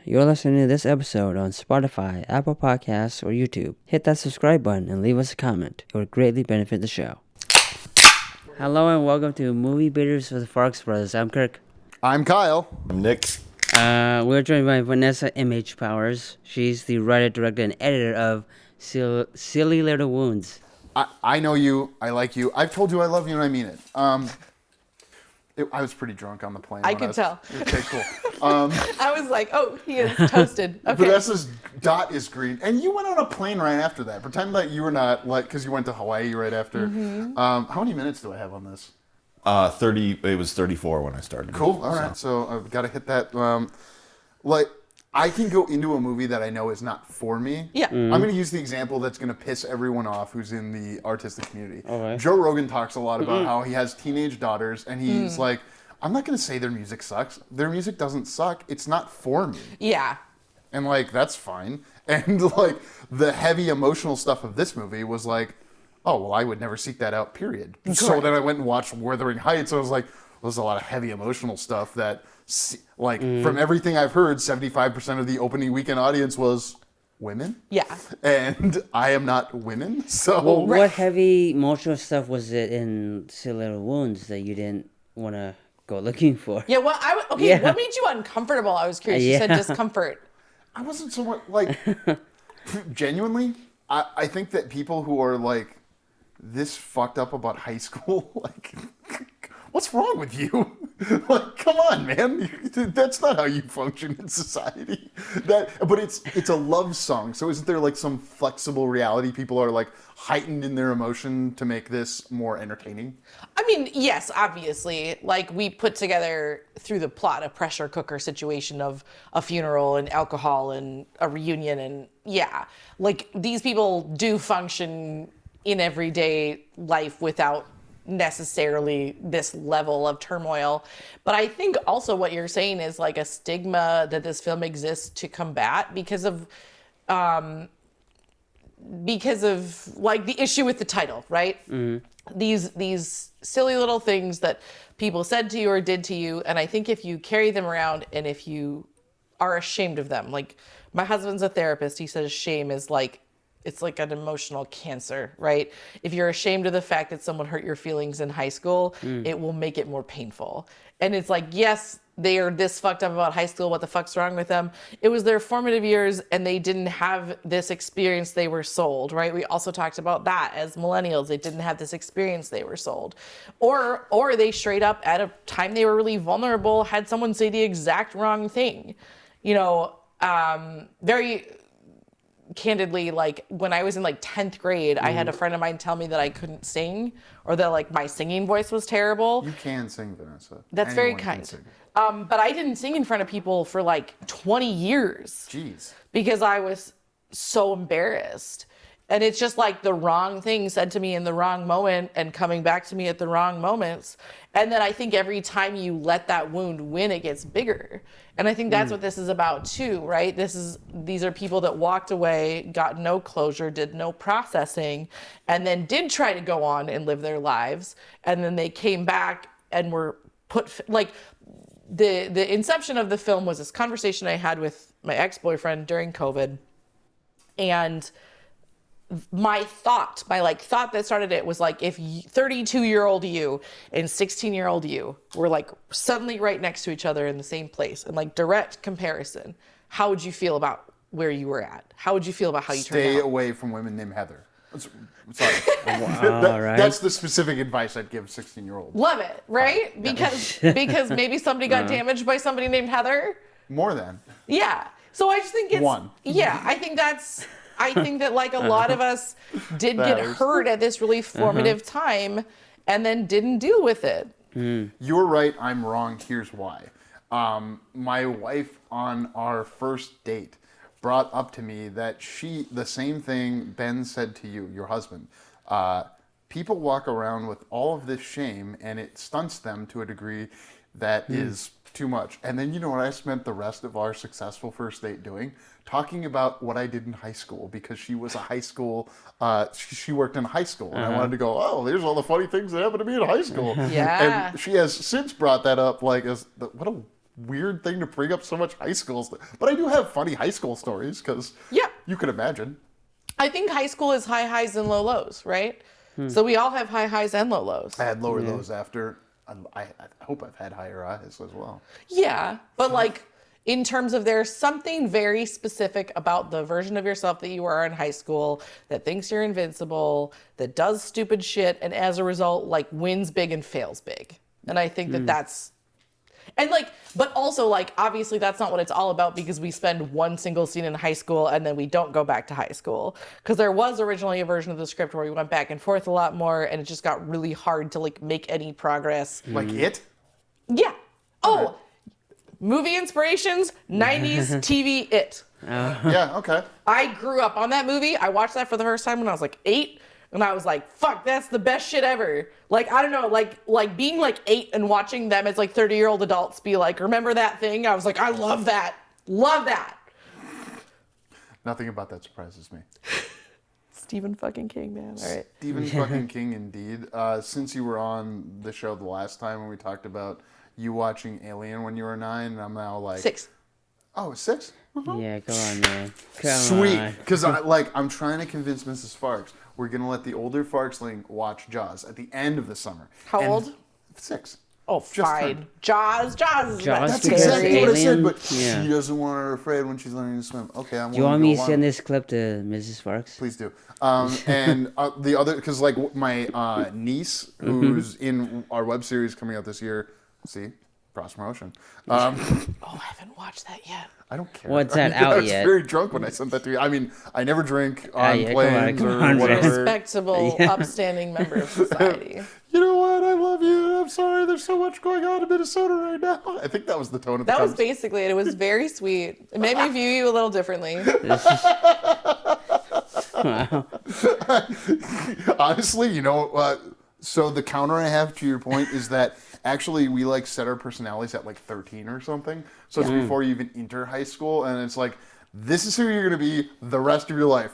You're listening to this episode on Spotify, Apple Podcasts, or YouTube. Hit that subscribe button and leave us a comment. It would greatly benefit the show. Hello and welcome to Movie Bitters with the Farx Brothers. I'm Kirk. I'm Kyle. I'm Nick. We're joined by Vanessa M. Powers. She's the writer, director, and editor of Silly Little Wounds. I know you. I like you. I've told you I love you and I mean it. I was pretty drunk on the plane. I could tell. Okay, cool. I was like, oh, he is toasted. Okay. Vanessa's dot is green. And you went on a plane right after that. Pretend like you were not, like, because you went to Hawaii right after. Mm-hmm. How many minutes do I have on this? 30. It was 34 when I started. Cool. All right. So I've got to hit that. I can go into a movie that I know is not for me. Yeah. I'm going to use the example that's going to piss everyone off who's in the artistic community. Okay. Joe Rogan talks a lot about how he has teenage daughters, and he's like, I'm not going to say their music sucks. Their music doesn't suck. It's not for me. Yeah. And, like, that's fine. And, like, the heavy emotional stuff of this movie was like, oh, well, I would never seek that out, period. Correct. So then I went and watched Wuthering Heights, and I was like, well, there's a lot of heavy emotional stuff that, like, from everything I've heard, 75% of the opening weekend audience was women. Yeah. And I am not women, so... Well, what heavy emotional stuff was it in Silly Little Wounds that you didn't want to go looking for? Yeah, well, what made you uncomfortable? I was curious. You said discomfort. I wasn't so much, like, genuinely, I think that people who are, like, this fucked up about high school, like... What's wrong with you? Like, come on, man. That's not how you function in society. But it's a love song. So isn't there like some flexible reality? People are like heightened in their emotion to make this more entertaining? I mean, yes, obviously. Like, we put together through the plot a pressure cooker situation of a funeral and alcohol and a reunion. And yeah, like these people do function in everyday life without necessarily this level of turmoil. But I think also what you're saying is like a stigma that this film exists to combat because of like the issue with the title, right? Mm-hmm. These silly little things that people said to you or did to you, and I think if you carry them around and if you are ashamed of them, like my husband's a therapist, he says shame is like, it's like an emotional cancer, right? If you're ashamed of the fact that someone hurt your feelings in high school, it will make it more painful. And it's like, yes, they are this fucked up about high school. What the fuck's wrong with them? It was their formative years and they didn't have this experience they were sold, right? We also talked about that as millennials. They didn't have this experience they were sold. Or they straight up at a time they were really vulnerable had someone say the exact wrong thing. You know, very... candidly, like when I was in like 10th grade, I had a friend of mine tell me that I couldn't sing or that like my singing voice was terrible. You can sing, Vanessa. That's very kind. But I didn't sing in front of people for like 20 years. Jeez. Because I was so embarrassed. And it's just like the wrong thing said to me in the wrong moment and coming back to me at the wrong moments. And then I think every time you let that wound win, it gets bigger. And I think that's what this is about too, right? These are people that walked away, got no closure, did no processing, and then did try to go on and live their lives. And then they came back and were put, like, the inception of the film was this conversation I had with my ex-boyfriend during COVID. And my thought that started it was like, if 32-year-old you and 16-year-old you were like suddenly right next to each other in the same place and like direct comparison, how would you feel about where you were at? How would you feel about how you turned out? Stay away from women named Heather. Sorry. Right. That's the specific advice I'd give 16-year-old. Love it, right? Because maybe somebody got damaged by somebody named Heather. More than. Yeah. So I just think it's one. Yeah, I think that like a lot of us did get hurt at this really formative time and then didn't deal with it. You're right, I'm wrong, here's why. My wife on our first date brought up to me that the same thing Ben said to you, your husband. People walk around with all of this shame and it stunts them to a degree that is too much. And then you know what I spent the rest of our successful first date doing? Talking about what I did in high school, because she was a high school, she worked in high school. And I wanted to go, oh, there's all the funny things that happened to me in high school. Yeah. And she has since brought that up, like, what a weird thing to bring up so much high school stuff. But I do have funny high school stories because you could imagine. I think high school is high highs and low lows, right? So we all have high highs and low lows. I had lower lows after. I hope I've had higher highs as well. Yeah, but like in terms of there's something very specific about the version of yourself that you are in high school that thinks you're invincible, that does stupid shit, and as a result, like wins big and fails big. And I think that that's, and like, but also like, obviously that's not what it's all about because we spend one single scene in high school and then we don't go back to high school. Because there was originally a version of the script where we went back and forth a lot more and it just got really hard to like make any progress. Like It? Yeah. Oh, movie inspirations, 90s TV It. Yeah, okay. I grew up on that movie. I watched that for the first time when I was like 8. And I was like, fuck, that's the best shit ever. Like, I don't know, like being like 8 and watching them as like 30-year-old adults be like, remember that thing? I was like, I love that. Love that. Nothing about that surprises me. Stephen fucking King, man. All right. Stephen fucking King, indeed. Since you were on the show the last time when we talked about you watching Alien when you were 9, and I'm now like... 6. Oh, 6? Yeah, come on, man. Come Sweet. on. Because I'm trying to convince Mrs. Farx. We're going to let the older Farxling watch Jaws at the end of the summer. How old? 6. Oh, fine. turned. Jaws. Jaws That's because exactly what I said, Alien? but Yeah. she doesn't want her afraid when she's learning to swim. Okay, I'm Do you want willing me to to go send along. this clip to Mrs. Farx? Please do. And the other, because like my niece, who's in our web series coming out this year, cross promotion. Oh, I haven't watched that yet. I don't care. What's that out I was yet? very drunk when I sent that to you. I mean, I never drink on yeah, planes come or on, man. whatever. Respectable, upstanding member of society. You know what? I love you. I'm sorry. There's so much going on in Minnesota right now. I think that was the tone of the That was conversation. basically it. It was very sweet. It made me view you a little differently. Wow. Honestly, you know, so the counter I have to your point is that actually we like set our personalities at like 13 or something. So it's before you even enter high school, and it's like, this is who you're going to be the rest of your life.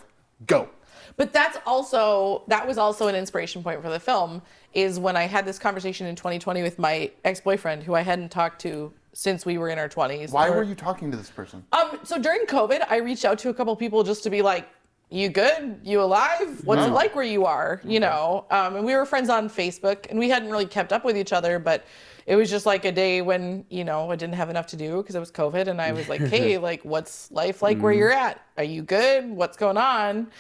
Go. But that was also an inspiration point for the film, is when I had this conversation in 2020 with my ex-boyfriend, who I hadn't talked to since we were in our 20s. Why were you talking to this person? So during COVID, I reached out to a couple people just to be like, you good? You alive? What's it like where you are? You know? And we were friends on Facebook, and we hadn't really kept up with each other, but it was just like a day when, you know, I didn't have enough to do because it was COVID, and I was like, hey, like, what's life like where you're at? Are you good? What's going on?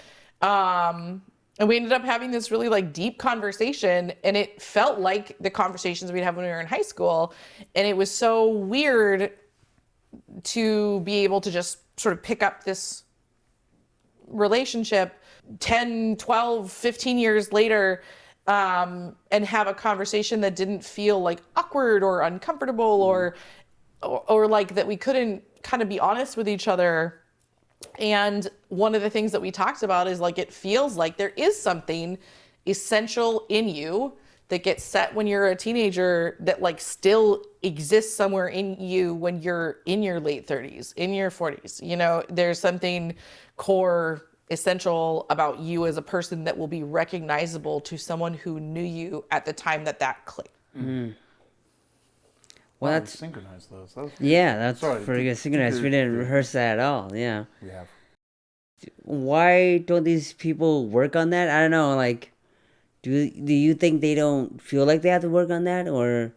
And we ended up having this really like deep conversation, and it felt like the conversations we'd have when we were in high school. And it was so weird to be able to just sort of pick up this relationship 10, 12, 15 years later, and have a conversation that didn't feel like awkward or uncomfortable or like that we couldn't kind of be honest with each other. And one of the things that we talked about is like, it feels like there is something essential in you that gets set when you're a teenager that like still exists somewhere in you when you're in your late 30s, in your 40s. You know, there's something core essential about you as a person that will be recognizable to someone who knew you at the time that clicked. Well, Wow, we that's synchronized those. That was that's Sorry, pretty good synchronized. We didn't rehearse that at all. Yeah. we have. Why don't these people work on that? I don't know. Like, do you think they don't feel like they have to work on that, or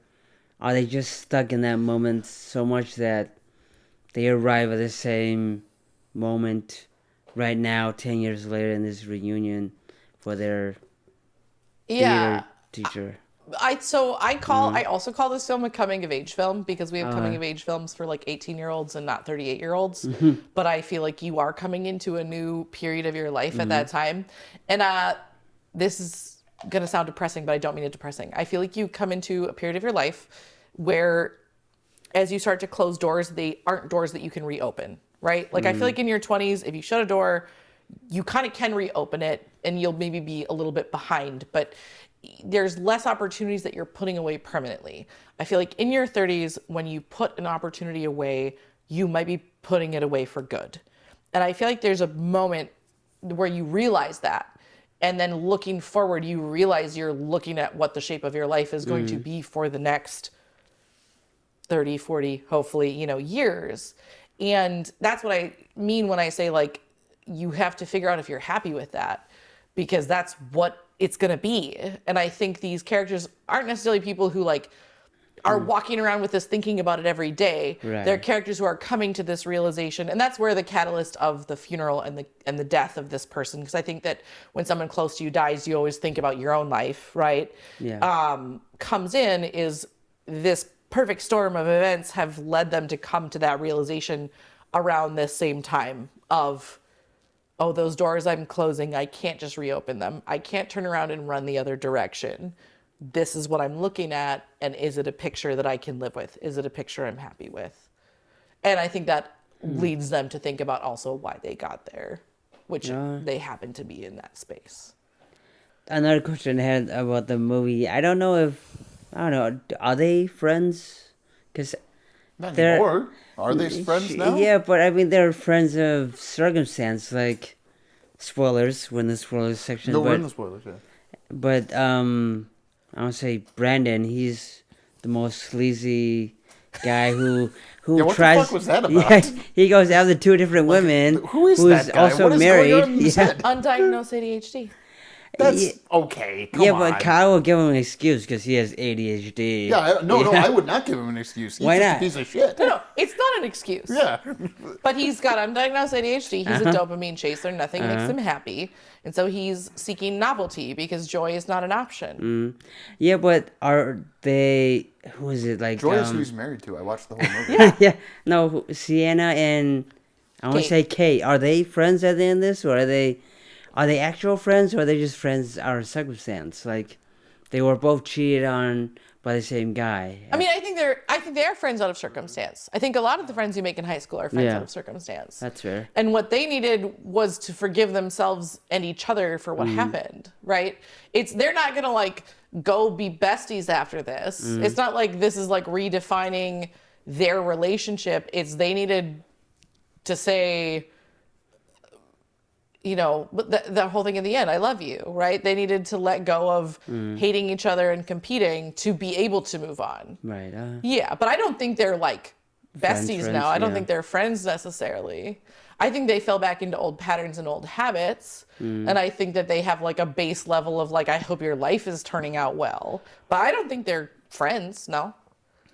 are they just stuck in that moment so much that they arrive at the same moment right now, 10 years later, in this reunion for their theater teacher? I also call this film a coming of age film because we have coming of age films for like 18-year-olds and not 38-year-olds. But I feel like you are coming into a new period of your life at that time. And this is going to sound depressing, but I don't mean it depressing. I feel like you come into a period of your life where as you start to close doors, they aren't doors that you can reopen, right? Like I feel like in your 20s, if you shut a door, you kind of can reopen it and you'll maybe be a little bit behind, but there's less opportunities that you're putting away permanently. I feel like in your 30s, when you put an opportunity away, you might be putting it away for good. And I feel like there's a moment where you realize that. And then looking forward, you realize you're looking at what the shape of your life is going to be for the next 30, 40, hopefully, years. And that's what I mean when I say, like, you have to figure out if you're happy with that, because that's what it's going to be. And I think these characters aren't necessarily people who, like, are walking around with this thinking about it every day. Right. They're characters who are coming to this realization. And that's where the catalyst of the funeral and the death of this person, because I think that when someone close to you dies, you always think about your own life, right? Yeah. Comes in is this perfect storm of events have led them to come to that realization around this same time of, oh, those doors I'm closing, I can't just reopen them. I can't turn around and run the other direction. This is what I'm looking at, and is it a picture that I can live with? Is it a picture I'm happy with? And I think that leads them to think about also why they got there, which they happen to be in that space. Another question I had about the movie. I don't know, are they friends? Because Not anymore. Are they friends now? Yeah, but I mean, they're friends of circumstance, like, spoilers, we're in the spoilers section. No, we're in the spoilers, yeah. But, I would say Brandon, he's the most sleazy guy who Yeah, what tries. the fuck was that about? Yeah, he goes after two different women. Who is who's that guy? also What is married. going on in his Yeah. head? Undiagnosed ADHD. That's okay. Come Yeah, on. but Kyle will give him an excuse because he has ADHD. Yeah, no, I would not give him an excuse. He's Why just not? a piece of shit. No, it's not an excuse. Yeah. But he's got undiagnosed ADHD. He's a dopamine chaser. Nothing makes him happy. And so he's seeking novelty because joy is not an option. Yeah, but are they? Who is it? Like Joy is who he's married to. I watched the whole movie. yeah. No, Sienna and I want to say Kate. Are they friends at the end of this, or are they actual friends, or are they just friends out of circumstance? Like they were both cheated on by the same guy. I mean, I think they are friends out of circumstance. I think a lot of the friends you make in high school are friends Yeah. out of circumstance. That's fair. And what they needed was to forgive themselves and each other for what happened, right? They're not gonna like go be besties after this. It's not like this is like redefining their relationship. It's they needed to say, the whole thing in the end, I love you, right? They needed to let go of hating each other and competing to be able to move on. Right. Yeah, but I don't think they're like besties Friends, now. I don't yeah. think they're friends necessarily. I think they fell back into old patterns and old habits. And I think that they have like a base level of like, I hope your life is turning out well. But I don't think they're friends, no.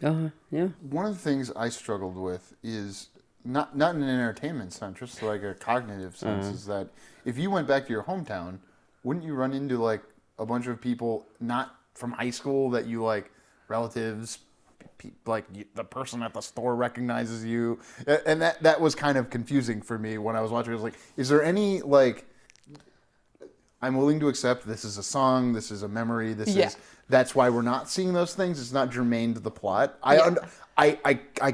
Yeah. One of the things I struggled with is not in an entertainment sense, just like a cognitive sense, is that if you went back to your hometown, wouldn't you run into like a bunch of people not from high school that you like, relatives, the person at the store recognizes you, and that was kind of confusing for me when I was watching. I was like, is there any like, I'm willing to accept this is a song, this is a memory, that's why we're not seeing those things. It's not germane to the plot. I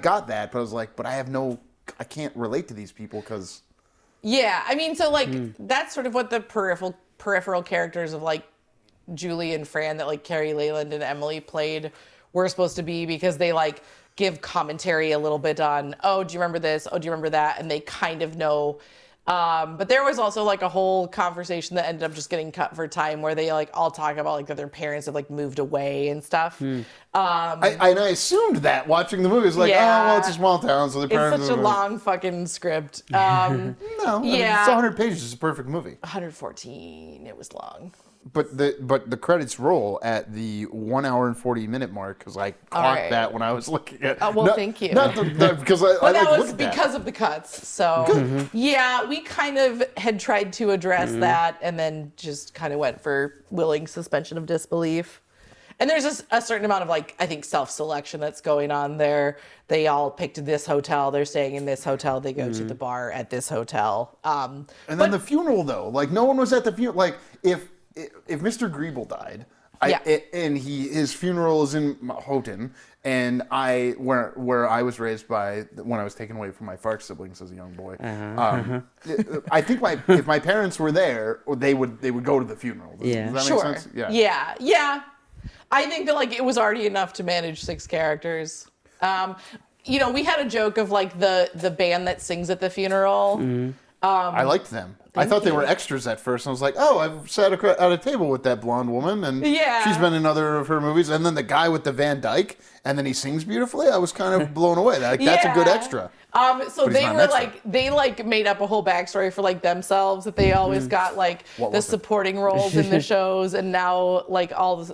got that, but I was like, but I can't relate to these people because. Yeah, I mean, so like that's sort of what the peripheral characters of like Julie and Fran that like Carrie Leyland and Emily played were supposed to be, because they like give commentary a little bit on, oh, do you remember this? Oh, do you remember that? And they kind of know. But there was also like a whole conversation that ended up just getting cut for time where they like all talk about like that their parents have like moved away and stuff. I assumed that watching the movie. It was like, Yeah. oh, well, it's a small town, so the parents. It's such a long fucking script. No, I mean, Yeah. it's 100 pages. It's a perfect movie. 114. It was long. But the credits roll at the 1 hour and 40 minute mark because I clocked right. that when I was looking at. Thank you. Not because I But that like was looked at because of the cuts. So yeah, we kind of had tried to address that, and then just kind of went for willing suspension of disbelief. And there's just a certain amount of like, I think, self-selection that's going on there. They all picked this hotel. They're staying in this hotel. They go to the bar at this hotel. And then the funeral though, like no one was at the funeral. Like if Mr. Griebel died, and his funeral is in Houghton, and where I was raised when I was taken away from my Farx siblings as a young boy. I think if my parents were there, they would go to the funeral. Does that make sense? Yeah. I think that like it was already enough to manage 6 characters. We had a joke of like the band that sings at the funeral. I liked them. I thought they you. were extras at first. I was like, oh, I've sat at a table with that blonde woman, and Yeah. she's been in other of her movies. And then the guy with the Van Dyke, and then he sings beautifully. I was kind of blown away. That's a good extra. So But he's they not an were extra. they made up a whole backstory for themselves, that they always got What the was it? supporting roles in the shows, and now all this,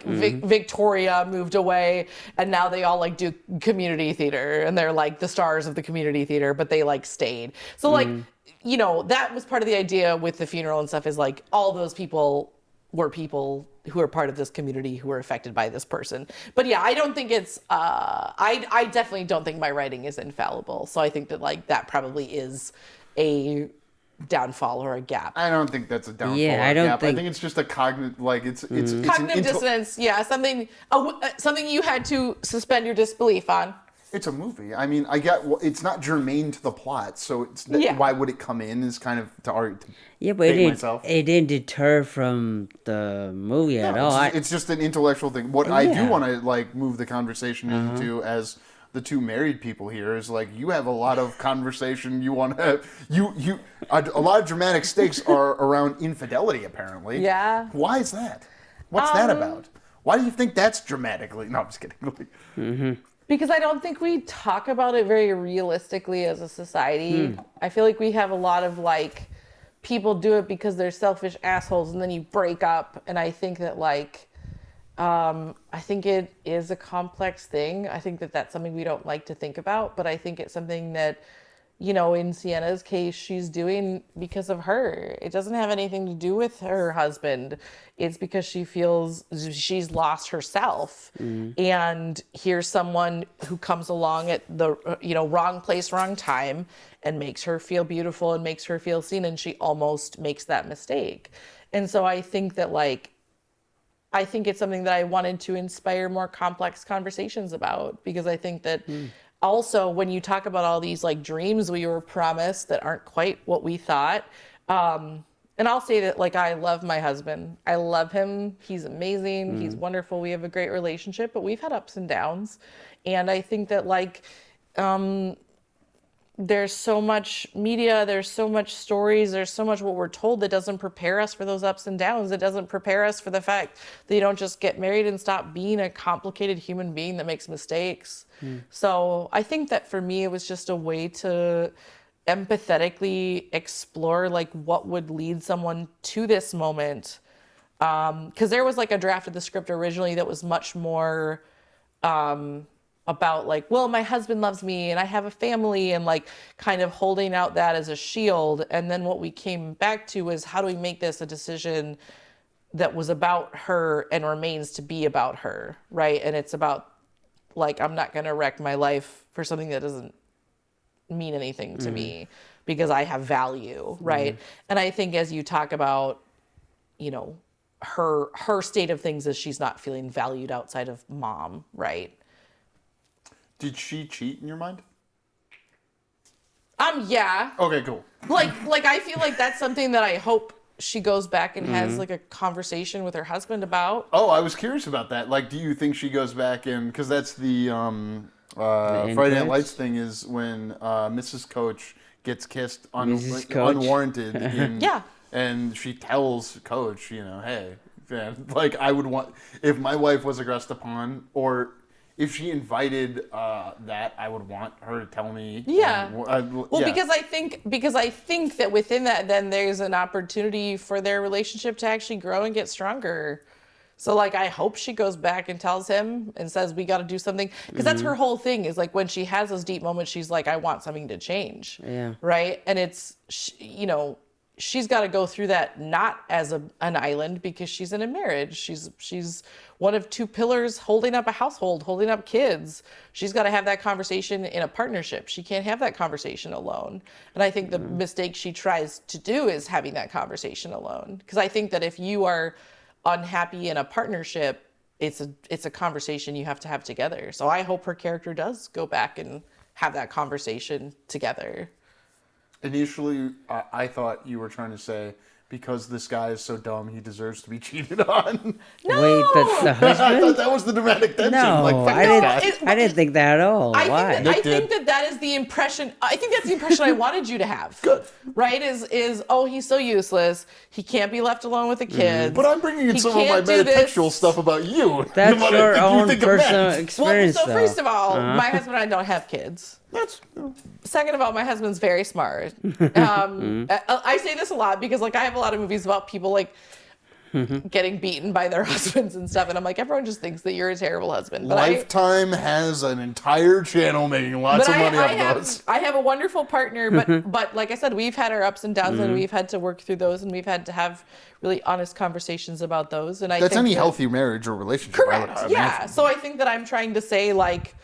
Victoria moved away, and now they all do community theater, and they're the stars of the community theater, but they stayed. So that was part of the idea with the funeral and stuff, is all those people were people who are part of this community who were affected by this person. But yeah, I don't think it's I definitely don't think my writing is infallible. So I think that that probably is a downfall or a gap. I don't think that's a downfall. Yeah, or I a don't gap. think- I think it's just a cognitive, it's Cognitive dissonance, yeah, something you had to suspend your disbelief on. It's a movie. I mean, it's not germane to the plot, so Yeah. why would it come in? Is kind of to argue. Yeah, but bait myself. it didn't deter from the movie at all. It's just an intellectual thing. What I do Yeah. want to move the conversation into, as the two married people here, is you have a lot of conversation you want to have. A lot of dramatic stakes are around infidelity, apparently. Yeah. Why is that? What's that about? Why do you think that's dramatically? No, I'm just kidding. Because I don't think we talk about it very realistically as a society. I feel like we have a lot of people do it because they're selfish assholes, and then you break up. And I think that I think it is a complex thing. I think that that's something we don't like to think about, but I think it's something that, in Sienna's case, she's doing because of her. It doesn't have anything to do with her husband. It's because she feels she's lost herself. And here's someone who comes along at the, wrong place, wrong time, and makes her feel beautiful and makes her feel seen. And she almost makes that mistake. And so I think that I think it's something that I wanted to inspire more complex conversations about, because I think that also when you talk about all these dreams we were promised that aren't quite what we thought, and I'll say that I love my husband. I love him. He's amazing. He's wonderful. We have a great relationship, but we've had ups and downs. And I think that there's so much media, there's so much stories, there's so much what we're told that doesn't prepare us for those ups and downs. It doesn't prepare us for the fact that you don't just get married and stop being a complicated human being that makes mistakes. So I think that for me, it was just a way to empathetically explore what would lead someone to this moment. Because there was a draft of the script originally that was much more about well, my husband loves me and I have a family, and kind of holding out that as a shield. And then what we came back to was, how do we make this a decision that was about her and remains to be about her, right? And it's about I'm not going to wreck my life for something that doesn't mean anything to me, because I have value, right? And I think as you talk about, her state of things is she's not feeling valued outside of mom, right? Did she cheat in your mind? Yeah. Okay, cool. I feel like that's something that I hope she goes back and has a conversation with her husband about. Oh, I was curious about that. Do you think she goes back and, because that's the Friday Night inverts? Lights thing, is when Mrs. Coach gets kissed Mrs. Coach. unwarranted. Yeah. And she tells Coach, hey, man, I would want, if my wife was aggressed upon, or if she invited that, I would want her to tell me. Yeah. Well, Well, because I think that within that, then there's an opportunity for their relationship to actually grow and get stronger. So I hope she goes back and tells him and says, we got to do something. Because that's her whole thing, is when she has those deep moments, she's I want something to change. Yeah. Right. And it's, she's got to go through that not as an island, because she's in a marriage. She's one of two pillars holding up a household, holding up kids. She's got to have that conversation in a partnership. She can't have that conversation alone. And I think the mistake she tries to do is having that conversation alone. Because I think that if you are unhappy in a partnership, it's a conversation you have to have together. So I hope her character does go back and have that conversation together. initially, I thought you were trying to say because this guy is so dumb he deserves to be cheated on. No! Wait, the I husband? thought that was the dramatic tension. No, like, fuck I this didn't. guy. I didn't think that at all. Why? I think that is the impression. I think that's the impression I wanted you to have. Good. Right? Is oh, he's so useless. He can't be left alone with the kids. But I'm bringing in He some of my can't do this. metatextual stuff about you. That's What I your think you own think it personal meant. experience, Well, so though. first of all, Uh-huh. my husband and I don't have kids. That's Second of all, my husband's very smart. I say this a lot because like I have a lot of movies about people like getting beaten by their husbands and stuff, and I'm like, everyone just thinks that you're a terrible husband. But Lifetime has an entire channel making lots of money off those. I have a wonderful partner, but like I said, we've had our ups and downs, and we've had to work through those, and we've had to have really honest conversations about those. And I That's think any that- healthy marriage or relationship. I would Correct. Yeah. So I think that I'm trying to say like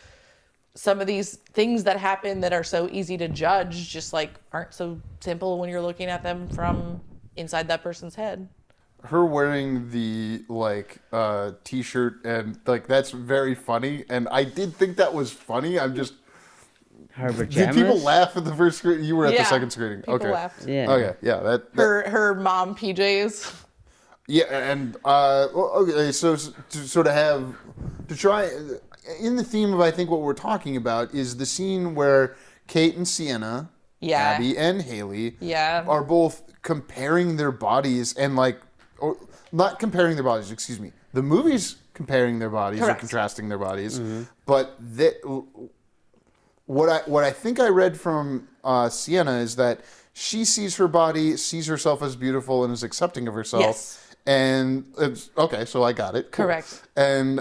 some of these things that happen that are so easy to judge just like aren't so simple when you're looking at them from inside that person's head. Her wearing the like t-shirt and like that's very funny, and I did think that was funny. I'm just Her did pajamas? people laugh at the first screening? You were at the Yeah, second screening. people Okay. laughed. Yeah. Okay. Yeah. That Her mom PJs. Yeah, and okay, so to sort of have to try in the theme of I think what we're talking about is the scene where Kate and Sienna, Yeah. Abby and Haley, Yeah. are both comparing their bodies and like, or not comparing their bodies. Excuse me, the movie's comparing their bodies or Correct. contrasting their bodies, but what I think I read from Sienna is that she sees her body, sees herself as beautiful, and is accepting of herself. Yes. And it's okay, so I got it. Cool. Correct. And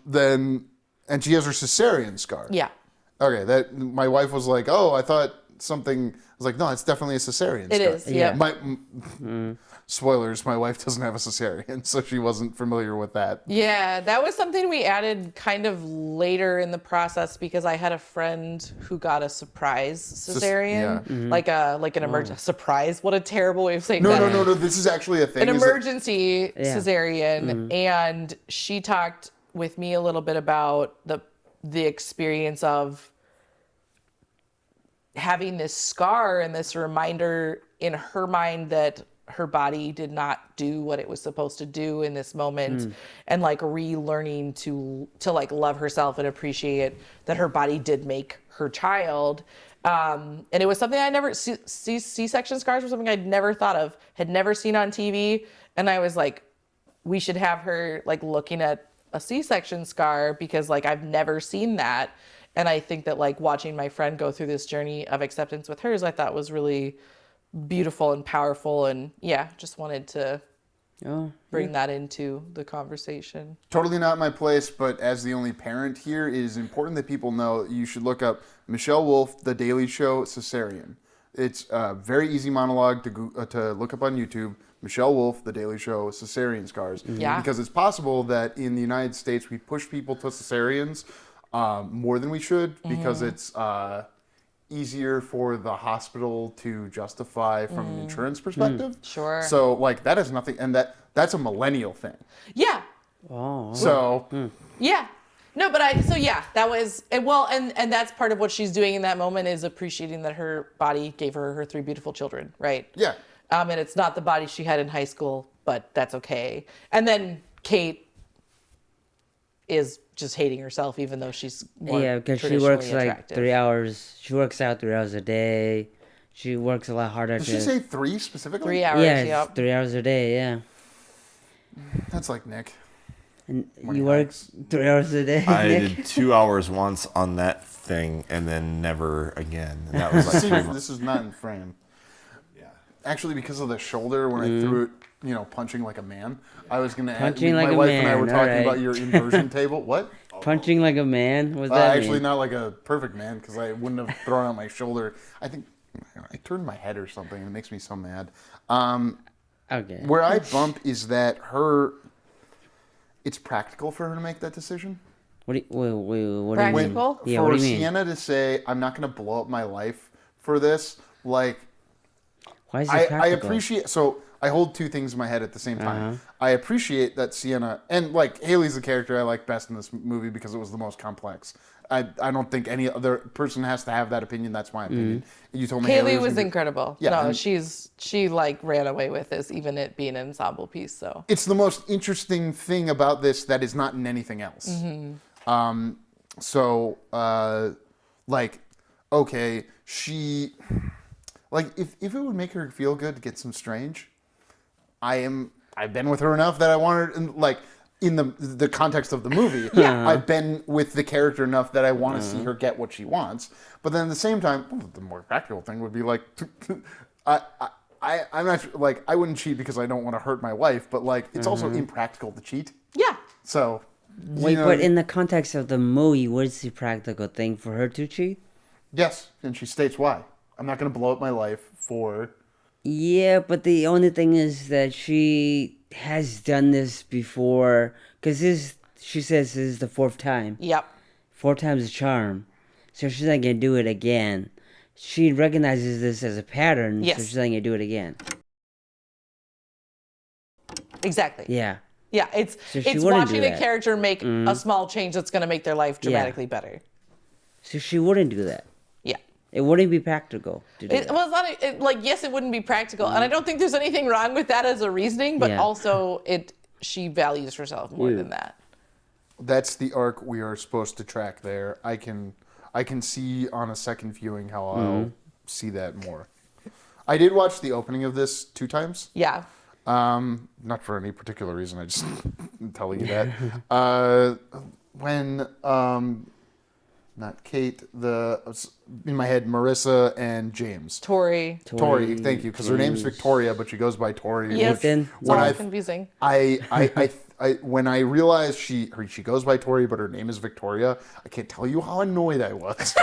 then she has her cesarean scar. Yeah. Okay, that my wife was like, "Oh, I thought something." I was like, "No, it's definitely a cesarean It scar." is. Yeah. Spoilers: my wife doesn't have a cesarean, so she wasn't familiar with that. Yeah, that was something we added kind of later in the process because I had a friend who got a surprise cesarean, yeah. like an emergency surprise. What a terrible way of saying No, that. no. This is actually a thing. An is that- emergency cesarean, and she talked with me a little bit about the experience of having this scar and this reminder in her mind that her body did not do what it was supposed to do in this moment, and like relearning to like love herself and appreciate that her body did make her child. And it was something I never C-section scars were something I'd never thought of, had never seen on TV, and I was like, we should have her like looking at a C-section scar because like I've never seen that. And I think that like watching my friend go through this journey of acceptance with hers, I thought was really beautiful and powerful. And yeah, just wanted to bring that into the conversation. Totally not my place, but as the only parent here, it is important that people know you should look up Michelle Wolf, The Daily Show, Cesarean. It's a very easy monologue to look up on YouTube. Michelle Wolf, The Daily Show, Cesarean Scars. Yeah. Because it's possible that in the United States we push people to cesareans more than we should because it's easier for the hospital to justify from an insurance perspective. Sure. So like that is nothing, and that's a millennial thing. Yeah. Oh. So Yeah. No, but that was, and that's part of what she's doing in that moment is appreciating that her body gave her 3 beautiful children, right? yeah. And it's not the body she had in high school, but that's okay. And then Kate is just hating herself, even though she's more Yeah, because she works like attractive. 3 hours. She works out 3 hours a day. She works a lot harder. Did she say 3 specifically? 3 hours. Yeah, Yep. it's 3 hours a day. Yeah, That's like Nick. and When you he work hikes. 3 hours a day. I Nick? did 2 hours once on that thing and then never again. And that was like See, 3 months. this is not in frame. Yeah. Actually, because of the shoulder, when I threw it, punching like a man, I was going to Punching my like a wife and I man, were talking alright. about your inversion table. What? Punching like a man. What's that Actually, mean? not like a perfect man, because I wouldn't have thrown out my shoulder. I think I turned my head or something, and it makes me so mad. Okay. Where I bump is that it's practical for her to make that decision. What do you, what do you mean? Practical? Yeah, For what do you mean? Sienna to say, I'm not going to blow up my life for this, like, Why is it I practical? appreciate, so I hold 2 things in my head at the same time. I appreciate that Sienna, and like Haley's the character I like best in this movie because it was the most complex. I don't think any other person has to have that opinion. That's my opinion. You told me Haley was incredible. Yeah, No, and- she like ran away with this, even it being an ensemble piece. So It's the most interesting thing about this that is not in anything else. Like, okay, she, like, if it would make her feel good to get some strange, I've been with her enough that I want her, like, in the context of the movie, I've been with the character enough that I want to see her get what she wants. But then at the same time, the more practical thing would be like, I'm not sure, like, I wouldn't cheat because I don't want to hurt my wife, but like, it's also impractical to cheat. yeah, So, Wait, but in the context of the movie, what's the practical thing for her to cheat? yes, and she states why. I'm not going to blow up my life for. Yeah, but the only thing is that she has done this before, because she says this is the 4th time. yep. 4 times a charm. So she's not going to do it again. She recognizes this as a pattern, Yes. so she's not going to do it again. Exactly. Yeah. Yeah, it's So she it's wouldn't do watching a that. character make a small change that's going to make their life dramatically better. So she wouldn't do that. Yeah. It wouldn't be practical to do that. Well, it's not like, yes, it wouldn't be practical, and I don't think there's anything wrong with that as a reasoning, but Yeah. also she values herself more than that. That's the arc we are supposed to track there. I can see on a second viewing how I'll see that more. I did watch the opening of this 2 times. Yeah. Not for any particular reason. I just I'm telling you that. When not Kate, in my head, Marissa and James. Tori. Tori, thank you, because her name's Victoria, but she goes by Tori. Yes. Then- It's When all I've- confusing. When I realized she goes by Tori, but her name is Victoria, I can't tell you how annoyed I was.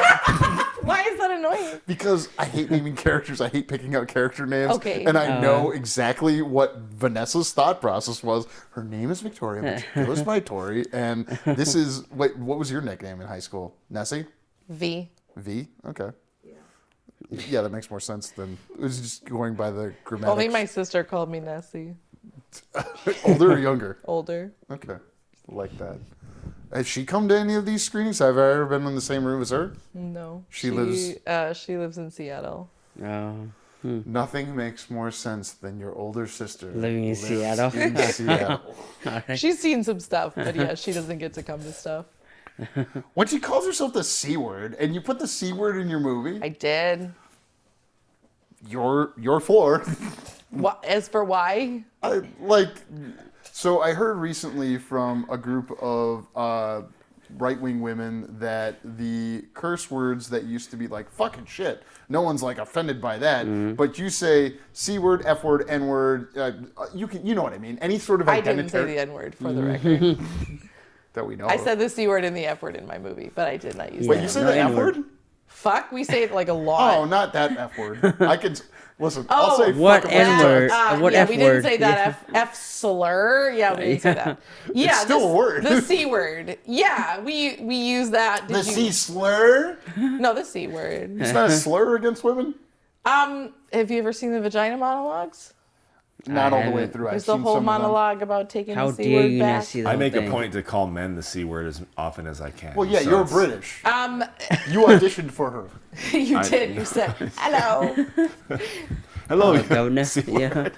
Why is that annoying? Because I hate naming characters. I hate picking out character names. Okay. And I know exactly what Vanessa's thought process was. Her name is Victoria, but she goes by Tori. And this is, what was your nickname in high school? Nessie? V. V? Okay. Yeah, that makes more sense than, it was just going by the grammatics. Only my sister called me Nessie. Older or younger? Older. Okay. Like that. Has she come to any of these screenings? Have I ever been in the same room as her? No. She lives- She lives in Seattle. Oh. Nothing makes more sense than your older sister Living in lives Seattle. in Seattle. She's seen some stuff, but yeah, she doesn't get to come to stuff. When she calls herself the C word, and you put the C word in your movie, I did. your floor. What, as for why? So I heard recently from a group of right-wing women that the curse words that used to be like fucking shit, no one's like offended by that, but you say C word, F word, N word, you know what I mean? Any sort of I didn't say the identitary N word for the record. that we know. I of. said the C word and the F word in my movie, but I did not use Wait, that. you said no the F N-word. word? Fuck, we say it like a lot. Oh, not that F word. I can listen. I'll Oh, say what fuck a bunch of N-word? times. What yeah, F we word? didn't say that F slur. Yeah, we didn't say that. Yeah, It's still a word. The C word. Yeah, we use that. The C slur? No, the C word. It's not a slur against women. Have you ever seen the vagina monologues? Not all the way haven't. through. I've There's the seen whole some of them. monologue about taking How the C dare word you back. not see the I whole make thing. a point to call men the C word as often as I can. Well, yeah, So you're it's- British. You You auditioned for her. did. You said hello. Hello, Governor. Yeah.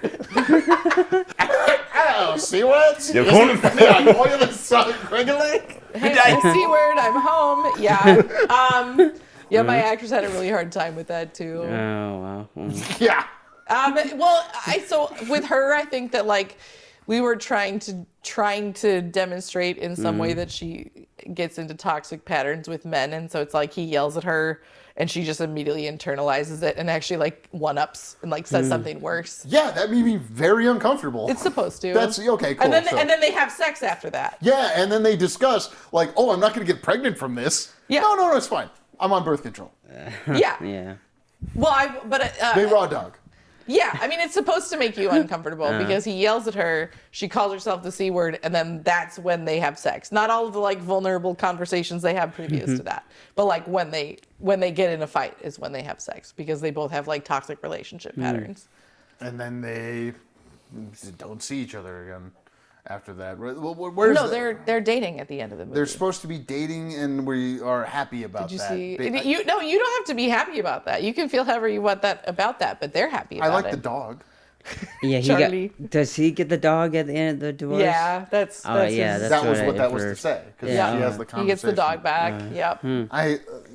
Hello, C words? You're Isn't it funny I call you the son Quigley? Hey, the C word. I'm home. Yeah. Yeah, my actress had a really hard time with that too. Oh, wow. Mm. Yeah. Well, so with her, I think that like we were trying to demonstrate in some way that she gets into toxic patterns with men, and so it's like he yells at her, and she just immediately internalizes it and actually like one-ups and like says something worse. Yeah, that made me very uncomfortable. It's supposed to. That's okay, cool. And then so- and then they have sex after that. yeah, and then they discuss, like, oh, I'm not going to get pregnant from this. Yeah. No, it's fine. I'm on birth control. Yeah. Yeah. Well, They raw dog. yeah, I mean, it's supposed to make you uncomfortable because he yells at her, she calls herself the C word, and then that's when they have sex. Not all of the like vulnerable conversations they have previous to that, but like when they get in a fight is when they have sex because they both have like toxic relationship patterns. And then they don't see each other again. after that. Where's No, they're dating at the end of the movie. They're supposed to be dating, and we are happy about Did you that. see? You don't have to be happy about that. You can feel however you want about that, but they're happy about it. I like the dog. Yeah, Charlie. Does he get the dog at the end of the divorce? Yeah, that's yeah, his, that's That was what what I that was to inferred. say. Because Yeah. she has the conversation. he gets the dog back. Yep.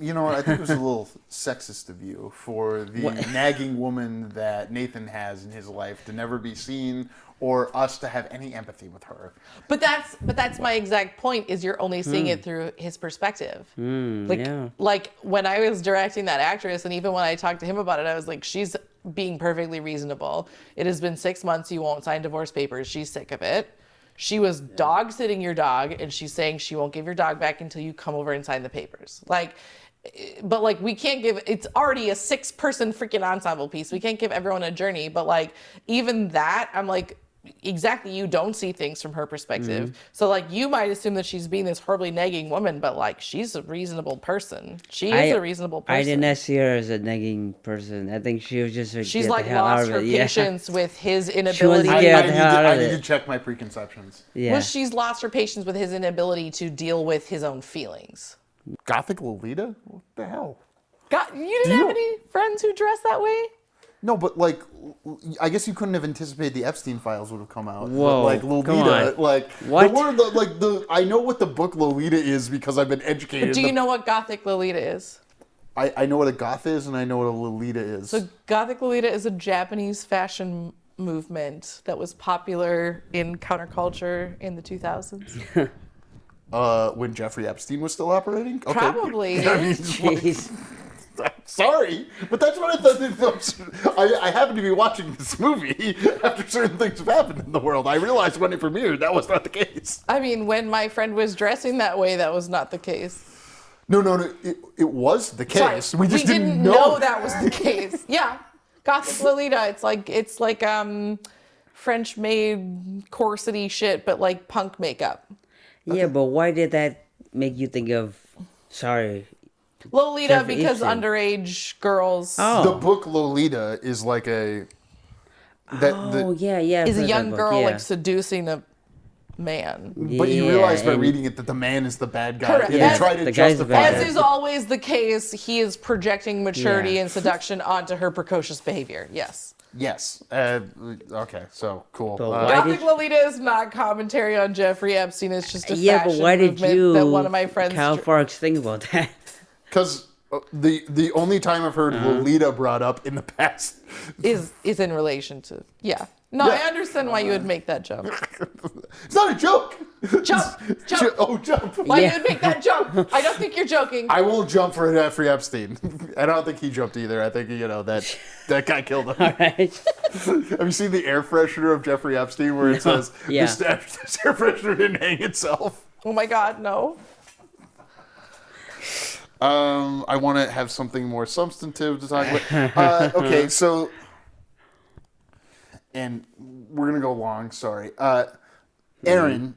You know what? I think it was a little sexist of you for the nagging woman that Nathan has in his life to never be seen, or us to have any empathy with her. But that's my exact point. Is you're only seeing it through his perspective. Like when I was directing that actress, and even when I talked to him about it, I was like, she's being perfectly reasonable. It has been 6 months. You won't sign divorce papers. She's sick of it. She was dog sitting your dog, and she's saying she won't give your dog back until you come over and sign the papers. But we can't give, it's already a 6-person freaking ensemble piece. We can't give everyone a journey. But even that, I'm like, exactly, you don't see things from her perspective. So you might assume that she's being this horribly nagging woman, but she's a reasonable person. She is a reasonable person. I did not see her as a nagging person. I think she was just She's get the hell out lost of her it. Yeah. patience with his inability. to get the hell out I of need it. to check my preconceptions. Yeah. Well, she's lost her patience with his inability to deal with his own feelings. Gothic Lolita? What the hell? God, you didn't have any friends who dress that way? No, but I guess you couldn't have anticipated the Epstein files would have come out. Whoa, But, Lolita, come on. what? What? I know what the book Lolita is because I've been educated. Do you know what Gothic Lolita is? I know what a goth is, and I know what a Lolita is. So Gothic Lolita is a Japanese fashion movement that was popular in counterculture in the 2000s. When Jeffrey Epstein was still operating? Okay. Probably. I mean, Jeez. sorry, but that's what I thought. I happened to be watching this movie after certain things have happened in the world. I realized when it premiered that was not the case. I mean, when my friend was dressing that way, that was not the case. No, it was the case. Sorry, We just didn't know that was the case. Yeah, Gothic Lolita. It's like French-made corsety shit, but punk makeup. Yeah, but why did that make you think of? Sorry. Lolita Jeffrey because Epstein. underage girls. Oh. The book Lolita is like a. Yeah. Is I've a heard young that girl book, yeah. seducing a man. But you realize by and- reading it that the man is the bad guy. Correct. And Yeah, they try to the guy's the justify bad As guy. it. is always the case, he is projecting maturity Yeah. and seduction onto her precocious behavior. Yes. Yes. Okay, so cool. But why Gothic did- Lolita is not commentary on Jeffrey Epstein. It's just a Yeah, but fashion why did movement you, that one of my friends. Kyle Farx, think about that? Because the only time I've heard Lolita brought up in the past. is in relation to No, Yeah. I understand why you would make that jump. It's not a joke. Jump. Jump. Why Yeah. you would make that jump? I don't think you're joking. I won't jump for Jeffrey Epstein. I don't think he jumped either. I think that guy killed him. Right? Have you seen the air freshener of Jeffrey Epstein where it says Yeah. this air freshener didn't hang itself? Oh my God, no. I want to have something more substantive to talk about. Okay, so, and we're gonna go long. Sorry, Aaron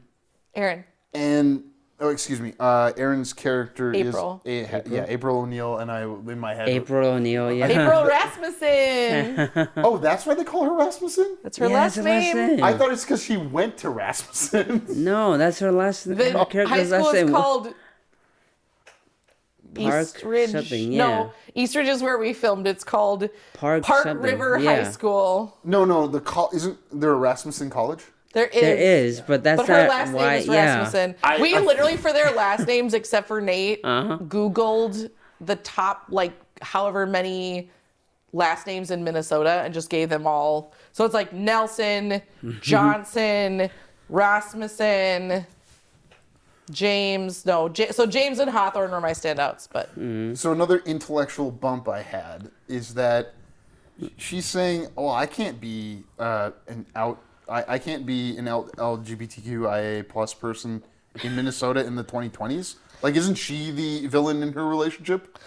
Aaron. and Aaron's character April. is April O'Neil, and I in my head. April O'Neil, yeah. April Rasmussen. Oh, that's why they call her Rasmussen. That's her Yeah, last that's her last name. name. I thought it's because she went to Rasmussen. No, that's her last name. The Character's high school last is name. called Park Eastridge. something, yeah. No, Eastridge is where we filmed. It's called Park something, River yeah. High School. No, isn't there a Rasmussen College? There is, but that's But her not last why. name is Yeah. Rasmussen. I- We I- literally, for their last names, except for Nate, Uh-huh. Googled the top, however many last names in Minnesota and just gave them all. So it's like Nelson, Johnson, Rasmussen, James. No, so James and Hawthorne were my standouts, but So another intellectual bump I had is that she's saying, "Oh, I can't be I can't be an LGBTQIA plus person in Minnesota in the 2020s." Like, isn't she the villain in her relationship?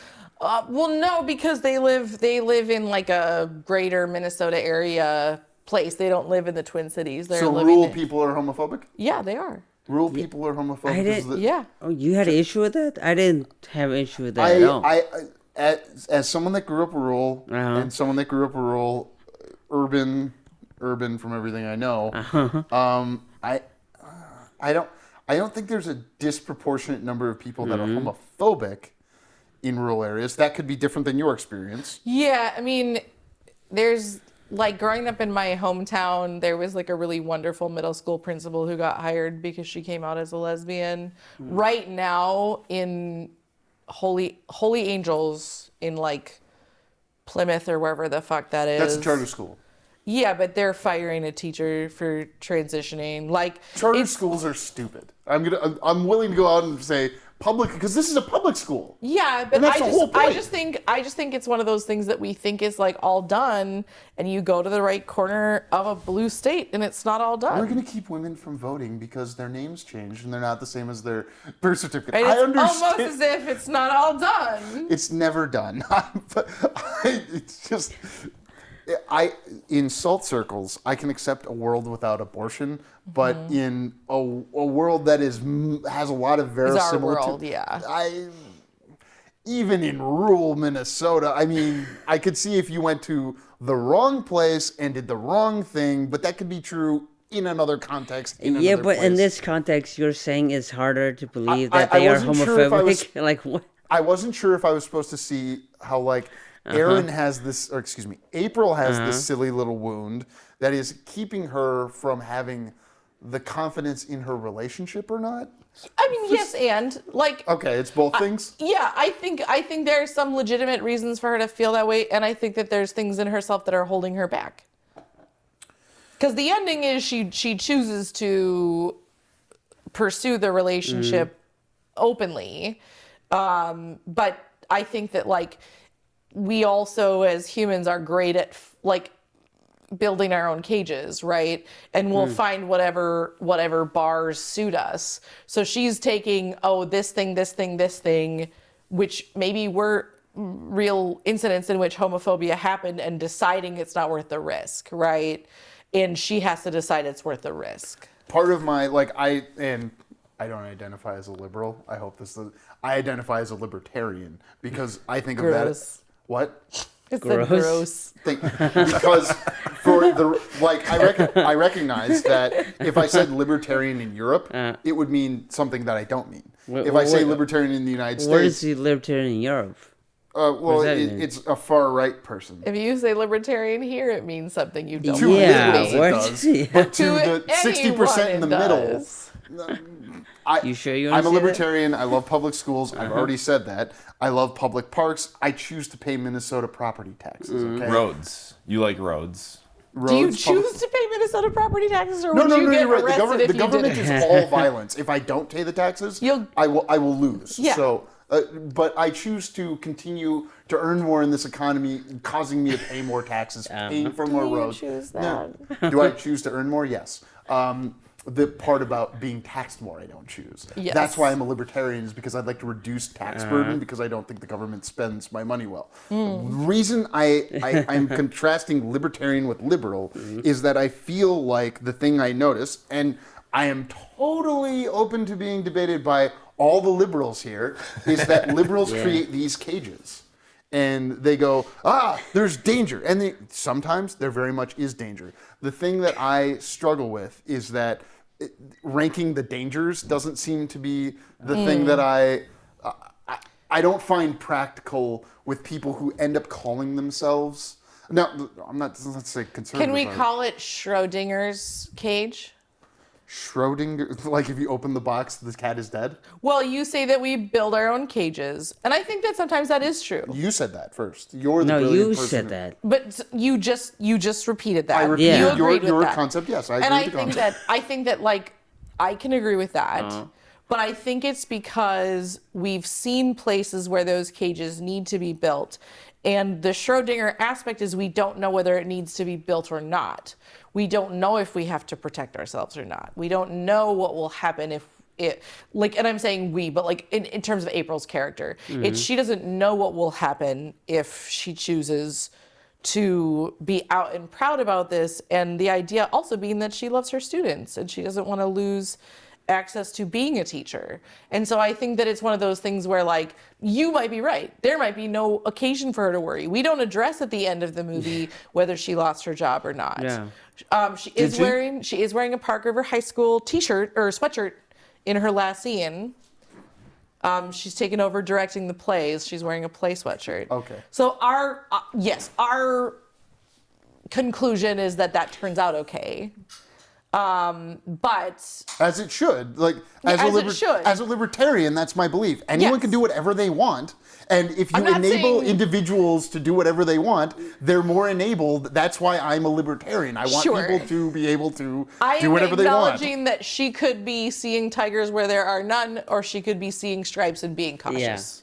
well, no, because they live in a greater Minnesota area place. They don't live in the Twin Cities. They're So living rural in, people are homophobic? Yeah, they are. Rural people are homophobic? I Is didn't- the- Yeah. Oh, you had an issue with that? I didn't have an issue with that at all. As someone that grew up rural Uh-huh. and someone that grew up urban from everything I know, Uh-huh. I don't think there's a disproportionate number of people that are homophobic in rural areas. That could be different than your experience. Yeah, I mean, there's like growing up in my hometown, there was like a really wonderful middle school principal who got hired because she came out as a lesbian. Right now in Holy Angels in like Plymouth or wherever the fuck that is. That's a charter school. Yeah, but they're firing a teacher for transitioning. Like Charter schools are stupid. I'm willing to go out and say public because this is a public school. Yeah, but And that's the whole point. I just think it's one of those things that we think is like all done, and you go to the right corner of a blue state and it's not all done. We're going to keep women from voting because their names changed and they're not the same as their birth certificate. Right? I It's understand. almost as if it's not all done. It's never done. It's just, in SALT circles, I can accept a world without abortion, but in a world that has a lot of verisimilitude. It's our world, yeah. Even in rural Minnesota, I mean, I could see if you went to the wrong place and did the wrong thing, but that could be true in another context. Yeah, but in this context, you're saying it's harder to believe that they are homophobic. Like what? I wasn't sure if I was supposed to see how like Aaron has this, or excuse me, April has this silly little wound that is keeping her from having the confidence in her relationship or not. I mean, yes, and like Okay, it's both things. yeah, I think there are some legitimate reasons for her to feel that way, and I think that there's things in herself that are holding her back. Because the ending is she chooses to pursue the relationship openly, but I think that like we also as humans are great at like building our own cages, right? And we'll find whatever bars suit us. So she's taking, this thing, which maybe were real incidents in which homophobia happened and deciding it's not worth the risk, right? And she has to decide it's worth the risk. Part of my, I don't identify as a liberal. I hope I identify as a libertarian because I think of that as, what? It's gross. Because for the I recognize that if I said libertarian in Europe, it would mean something that I don't mean. If I say libertarian in the United States, What is the libertarian in Europe? It's a far right person. If you say libertarian here, it means something you don't To want liberals to it be. does, but to the 60% in the middle. You sure you I'm a wanna say that? libertarian. I love public schools. I've already said that. I love public parks. I choose to pay Minnesota property taxes. Okay? Roads. You like roads. Do you Roads, choose to pay Minnesota property taxes, or No, would no, you no, get you're right. arrested if The you government didn't? is all violence. If I don't pay the taxes, I will lose. Yeah. So, but I choose to continue to earn more in this economy, causing me to pay more taxes, paying for more roads. choose No. Do I choose to earn more? Yes. The part about being taxed more, I don't choose. Yes. That's why I'm a libertarian, is because I'd like to reduce tax burden because I don't think the government spends my money well. The reason I'm contrasting libertarian with liberal is that I feel like the thing I notice, and I am totally open to being debated by all the liberals here, is that liberals create these cages. And they go, there's danger. And sometimes there very much is danger. The thing that I struggle with is that ranking the dangers doesn't seem to be the thing that I don't find practical with people who end up calling themselves. No, I'm not, let's say conservative. Can we call it Schrodinger's cage? Schrodinger, like if you open the box, the cat is dead? Well, you say that we build our own cages, and I think that sometimes that is true. You said that first. You're the No, brilliant you person said who- that. But you just repeated that. I repeated You agreed with your that. concept, yes. I agree And with the concept. I think that like I can agree with that. But I think it's because we've seen places where those cages need to be built. And the Schrodinger aspect is we don't know whether it needs to be built or not. We don't know if we have to protect ourselves or not. We don't know what will happen if it, like, and I'm saying we, but like in terms of April's character, she doesn't know what will happen if she chooses to be out and proud about this. And the idea also being that she loves her students and she doesn't want to lose access to being a teacher. And so I think that it's one of those things where, like, you might be right. There might be no occasion for her to worry. We don't address at the end of the movie whether she lost her job or not. Yeah. She is wearing a Park River High School t-shirt or sweatshirt in her last scene. She's taken over directing the plays. She's wearing a play sweatshirt. Okay. So our conclusion is that turns out okay. But as it should, like it should. As a libertarian, that's my belief. Anyone Yes. can do whatever they want, and if you I'm not enable saying- individuals to do whatever they want, they're more enabled. That's why I'm a libertarian. I want Sure. people to be able to I do am whatever they want. acknowledging that she could be seeing tigers where there are none, or she could be seeing stripes and being cautious.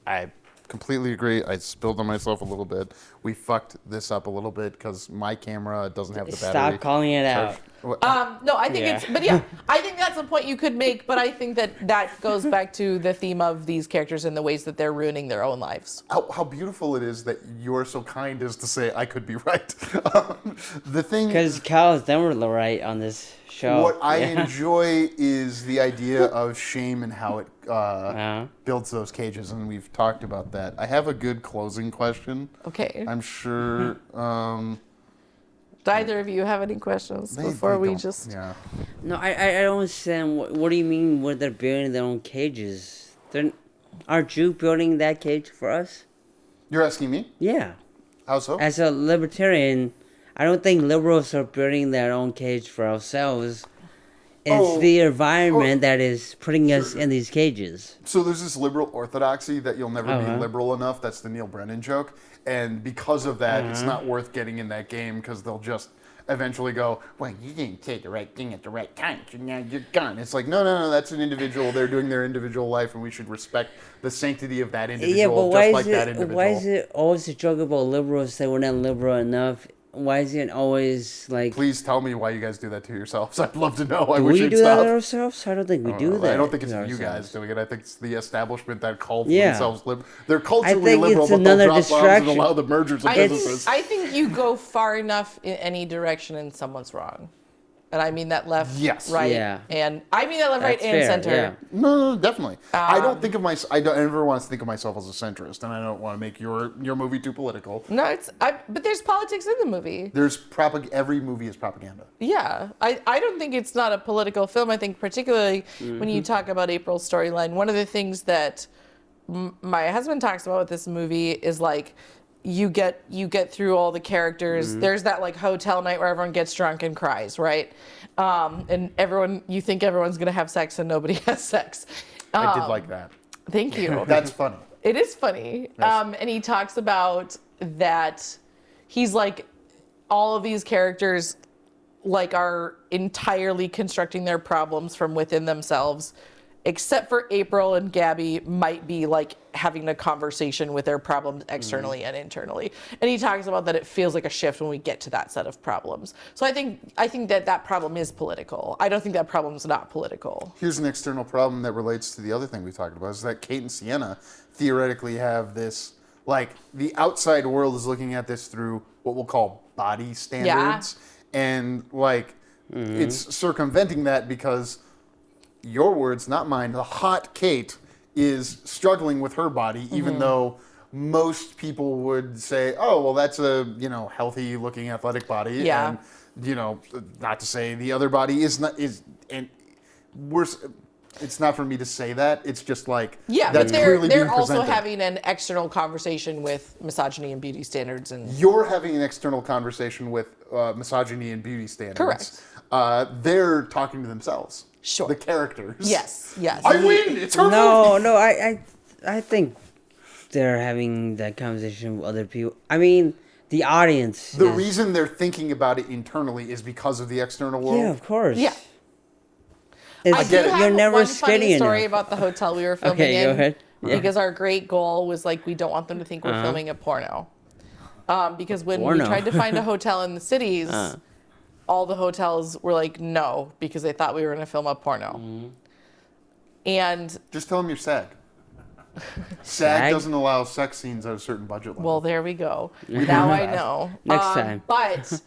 I completely agree. I spilled on myself a little bit. We fucked this up a little bit because my camera doesn't have the battery. Stop calling it out. No, I think Yeah. it's, but yeah, I think that's a point you could make, but I think that goes back to the theme of these characters and the ways that they're ruining their own lives. How beautiful it is that you're so kind as to say I could be right. The thing, Because Cal is never right on this show. what I Yeah. enjoy is the idea of shame and how it Uh-huh. builds those cages, and we've talked about that. I have a good closing question. Okay. I'm sure. Do either of you have any questions before we don't- just? Yeah. No, I don't understand. What do you mean where they're building their own cages? Aren't you building that cage for us? You're asking me? Yeah. How so? As a libertarian, I don't think liberals are building their own cage for ourselves. It's the environment that is putting us in these cages. So there's this liberal orthodoxy that you'll never Uh-huh. be liberal enough. That's the Neil Brennan joke. And because of that, it's not worth getting in that game because they'll just eventually go, well, you didn't say the right thing at the right time, so now you're gone. It's like, no, that's an individual. They're doing their individual life, and we should respect the sanctity of that individual, Yeah, but just like that individual. why is it always a joke about liberals say we're not liberal enough? Why is it always like... Please tell me why you guys do that to yourselves. I'd love to know. I Do wish we you'd do that stop. to ourselves? I don't think we do that. I don't think it's to you guys ourselves. doing it. I think it's the establishment that called Yeah. themselves They're culturally think liberal, it's but they'll another drop bombs and distraction. allow the mergers of businesses. I think you go far enough in any direction and someone's wrong. And I mean that left, Yes. right, Yeah. and I mean that left, right, That's and fair, center. yeah. No, definitely. I don't think of myself. I don't ever want to think of myself as a centrist, and I don't want to make your movie too political. No, but there's politics in the movie. There's every movie is propaganda. Yeah, I don't think it's not a political film. I think particularly when you talk about April's storyline, one of the things that my husband talks about with this movie is like you get through all the characters. There's that like hotel night where everyone gets drunk and cries, right? And you think everyone's gonna have sex and nobody has sex. I did like that. Thank you. That's funny. It is funny. Yes. And he talks about that he's like, all of these characters like are entirely constructing their problems from within themselves, except for April and Gabby might be like having a conversation with their problems externally and internally. And he talks about that it feels like a shift when we get to that set of problems. So I think that problem is political. I don't think that problem's not political. Here's an external problem that relates to the other thing we talked about, is that Kate and Sienna theoretically have this, like, the outside world is looking at this through what we'll call body standards. And, like, it's circumventing that because, your words, not mine, the hot Kate is struggling with her body, even though most people would say, oh, well, that's a, healthy looking athletic body. Yeah. And, not to say the other body and worse, it's not for me to say that. It's just like, Yeah, that's but clearly they're being also presented. having an external conversation with misogyny and beauty standards and You're having an external conversation with misogyny and beauty standards. Correct. They're talking to themselves. Sure. The characters. yes. I win! It's her movie! No, I think they're having that conversation with other people. I mean, the audience. The is- reason they're thinking about it internally is because of the external world. Yeah, of course. Yeah. It's, I do get it. have You're never one skinny funny story enough. about the hotel we were filming Okay, in. go ahead. Yeah. Because our great goal was like, we don't want them to think we're filming a porno. Because when we Porno. tried to find a hotel in the cities, all the hotels were like, no, because they thought we were going to film a porno. And Just tell them you're SAG. SAG SAG? doesn't allow sex scenes at a certain budget level. well, there we go. Now I know. Next time. But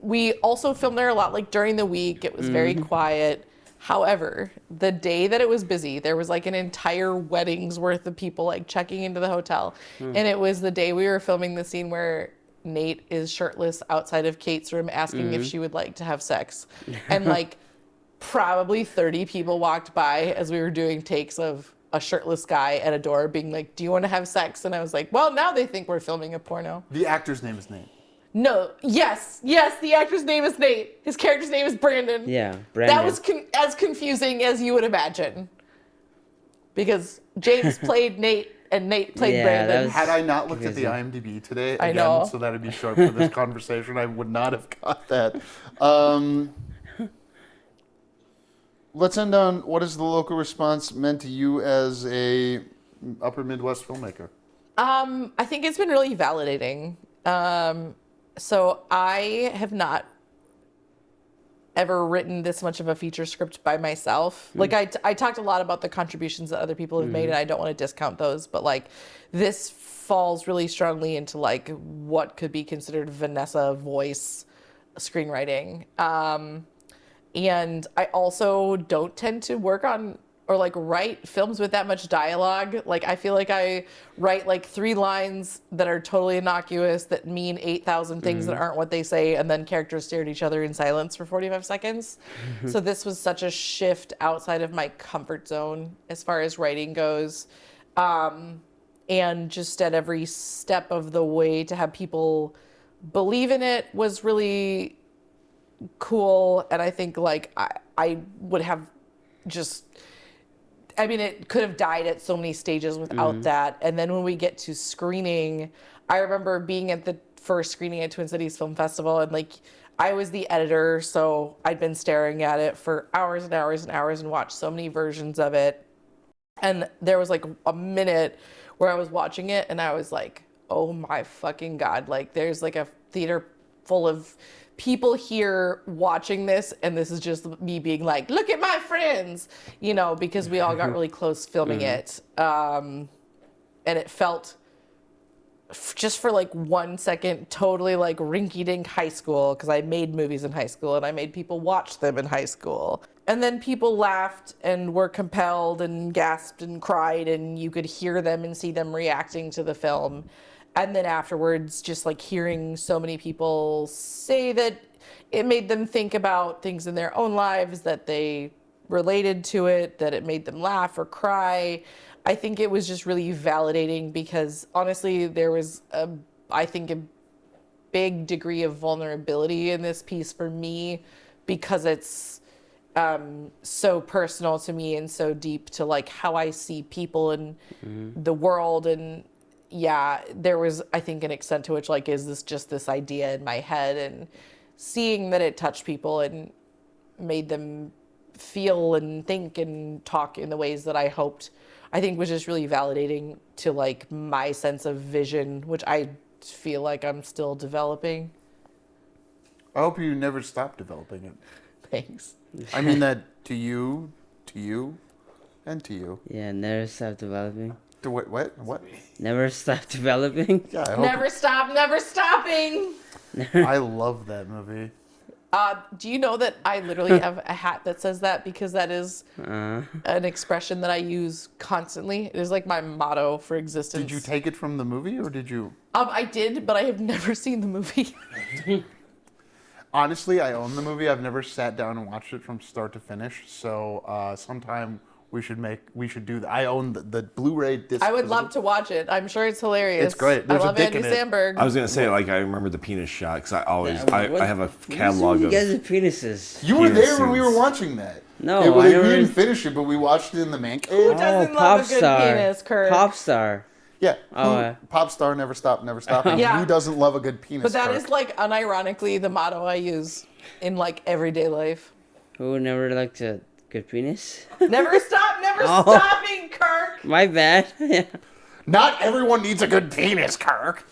we also filmed there a lot, like during the week. It was very quiet. However, the day that it was busy, there was like an entire wedding's worth of people like checking into the hotel. And it was the day we were filming the scene where Nate is shirtless outside of Kate's room asking if she would like to have sex. And like probably 30 people walked by as we were doing takes of a shirtless guy at a door being like, do you want to have sex? And I was like, well, now they think we're filming a porno. The actor's name is Nate. No, yes, the actor's name is Nate. His character's name is Brandon. Yeah, Brandon. That was as confusing as you would imagine. Because James played Nate and Nate played Brandon. Had I not looked at the IMDb today I again, know. so that it'd be short for this conversation, I would not have got that. Let's end on what is the local response meant to you as a Upper Midwest filmmaker? I think it's been really validating. So I have not ever written this much of a feature script by myself. Like I talked a lot about the contributions that other people have made, and I don't want to discount those, but like this falls really strongly into like what could be considered Vanessa voice screenwriting. And I also don't tend to work on or like write films with that much dialogue. Like I feel like I write like 3 lines that are totally innocuous that mean 8,000 things that aren't what they say, and then characters stare at each other in silence for 45 seconds. So this was such a shift outside of my comfort zone as far as writing goes. And just at every step of the way to have people believe in it was really cool. And I think like I would have just, I mean, it could have died at so many stages without that. And then when we get to screening, I remember being at the first screening at Twin Cities Film Festival, and like I was the editor, so I'd been staring at it for hours and hours and hours and watched so many versions of it. And there was like a minute where I was watching it and I was like, oh my fucking God, like there's like a theater full of people here watching this, and this is just me being like, look at my friends, you know, because we all got really close filming it. And it felt just for like 1 second totally like rinky-dink high school, because I made movies in high school and I made people watch them in high school. And then people laughed and were compelled and gasped and cried, and you could hear them and see them reacting to the film. And then afterwards, just like hearing so many people say that it made them think about things in their own lives, that they related to it, that it made them laugh or cry. I think it was just really validating, because honestly, there was I think a big degree of vulnerability in this piece for me, because it's so personal to me and so deep to like how I see people and the world. And yeah, there was, I think, an extent to which, like, is this just this idea in my head? And seeing that it touched people and made them feel and think and talk in the ways that I hoped, I think was just really validating to, like, my sense of vision, which I feel like I'm still developing. I hope you never stop developing it. Thanks. I mean that to you, and to you. Yeah, never stop developing. What? Never stop developing. Yeah, I hope Never stopping. I love that movie. Do you know that I literally have a hat that says that, because that is an expression that I use constantly. It is like my motto for existence. Did you take it from the movie, or did you? I did, but I have never seen the movie. Honestly, I own the movie. I've never sat down and watched it from start to finish. So sometime we should do that. I own the Blu-ray disc. I would love to watch it. I'm sure it's hilarious. It's great. I There's a love dick Andy in it. Samberg. I was gonna say, like, I remember the penis shot because I have a What's catalog with of. you guys' penises? You were there when we penises. were watching that. No, Yeah, well, I we never. didn't finish it, but we watched it in the man cave. Who doesn't love a good penis, Kirk? Pop star. Yeah. Oh, Pop star, never stop, never stop. Yeah. Who doesn't love a good penis? But that Kirk? is like unironically the motto I use in like everyday life. Who never liked a good penis? Never stopping, Kirk. My bad. Yeah. Not everyone needs a good penis, Kirk.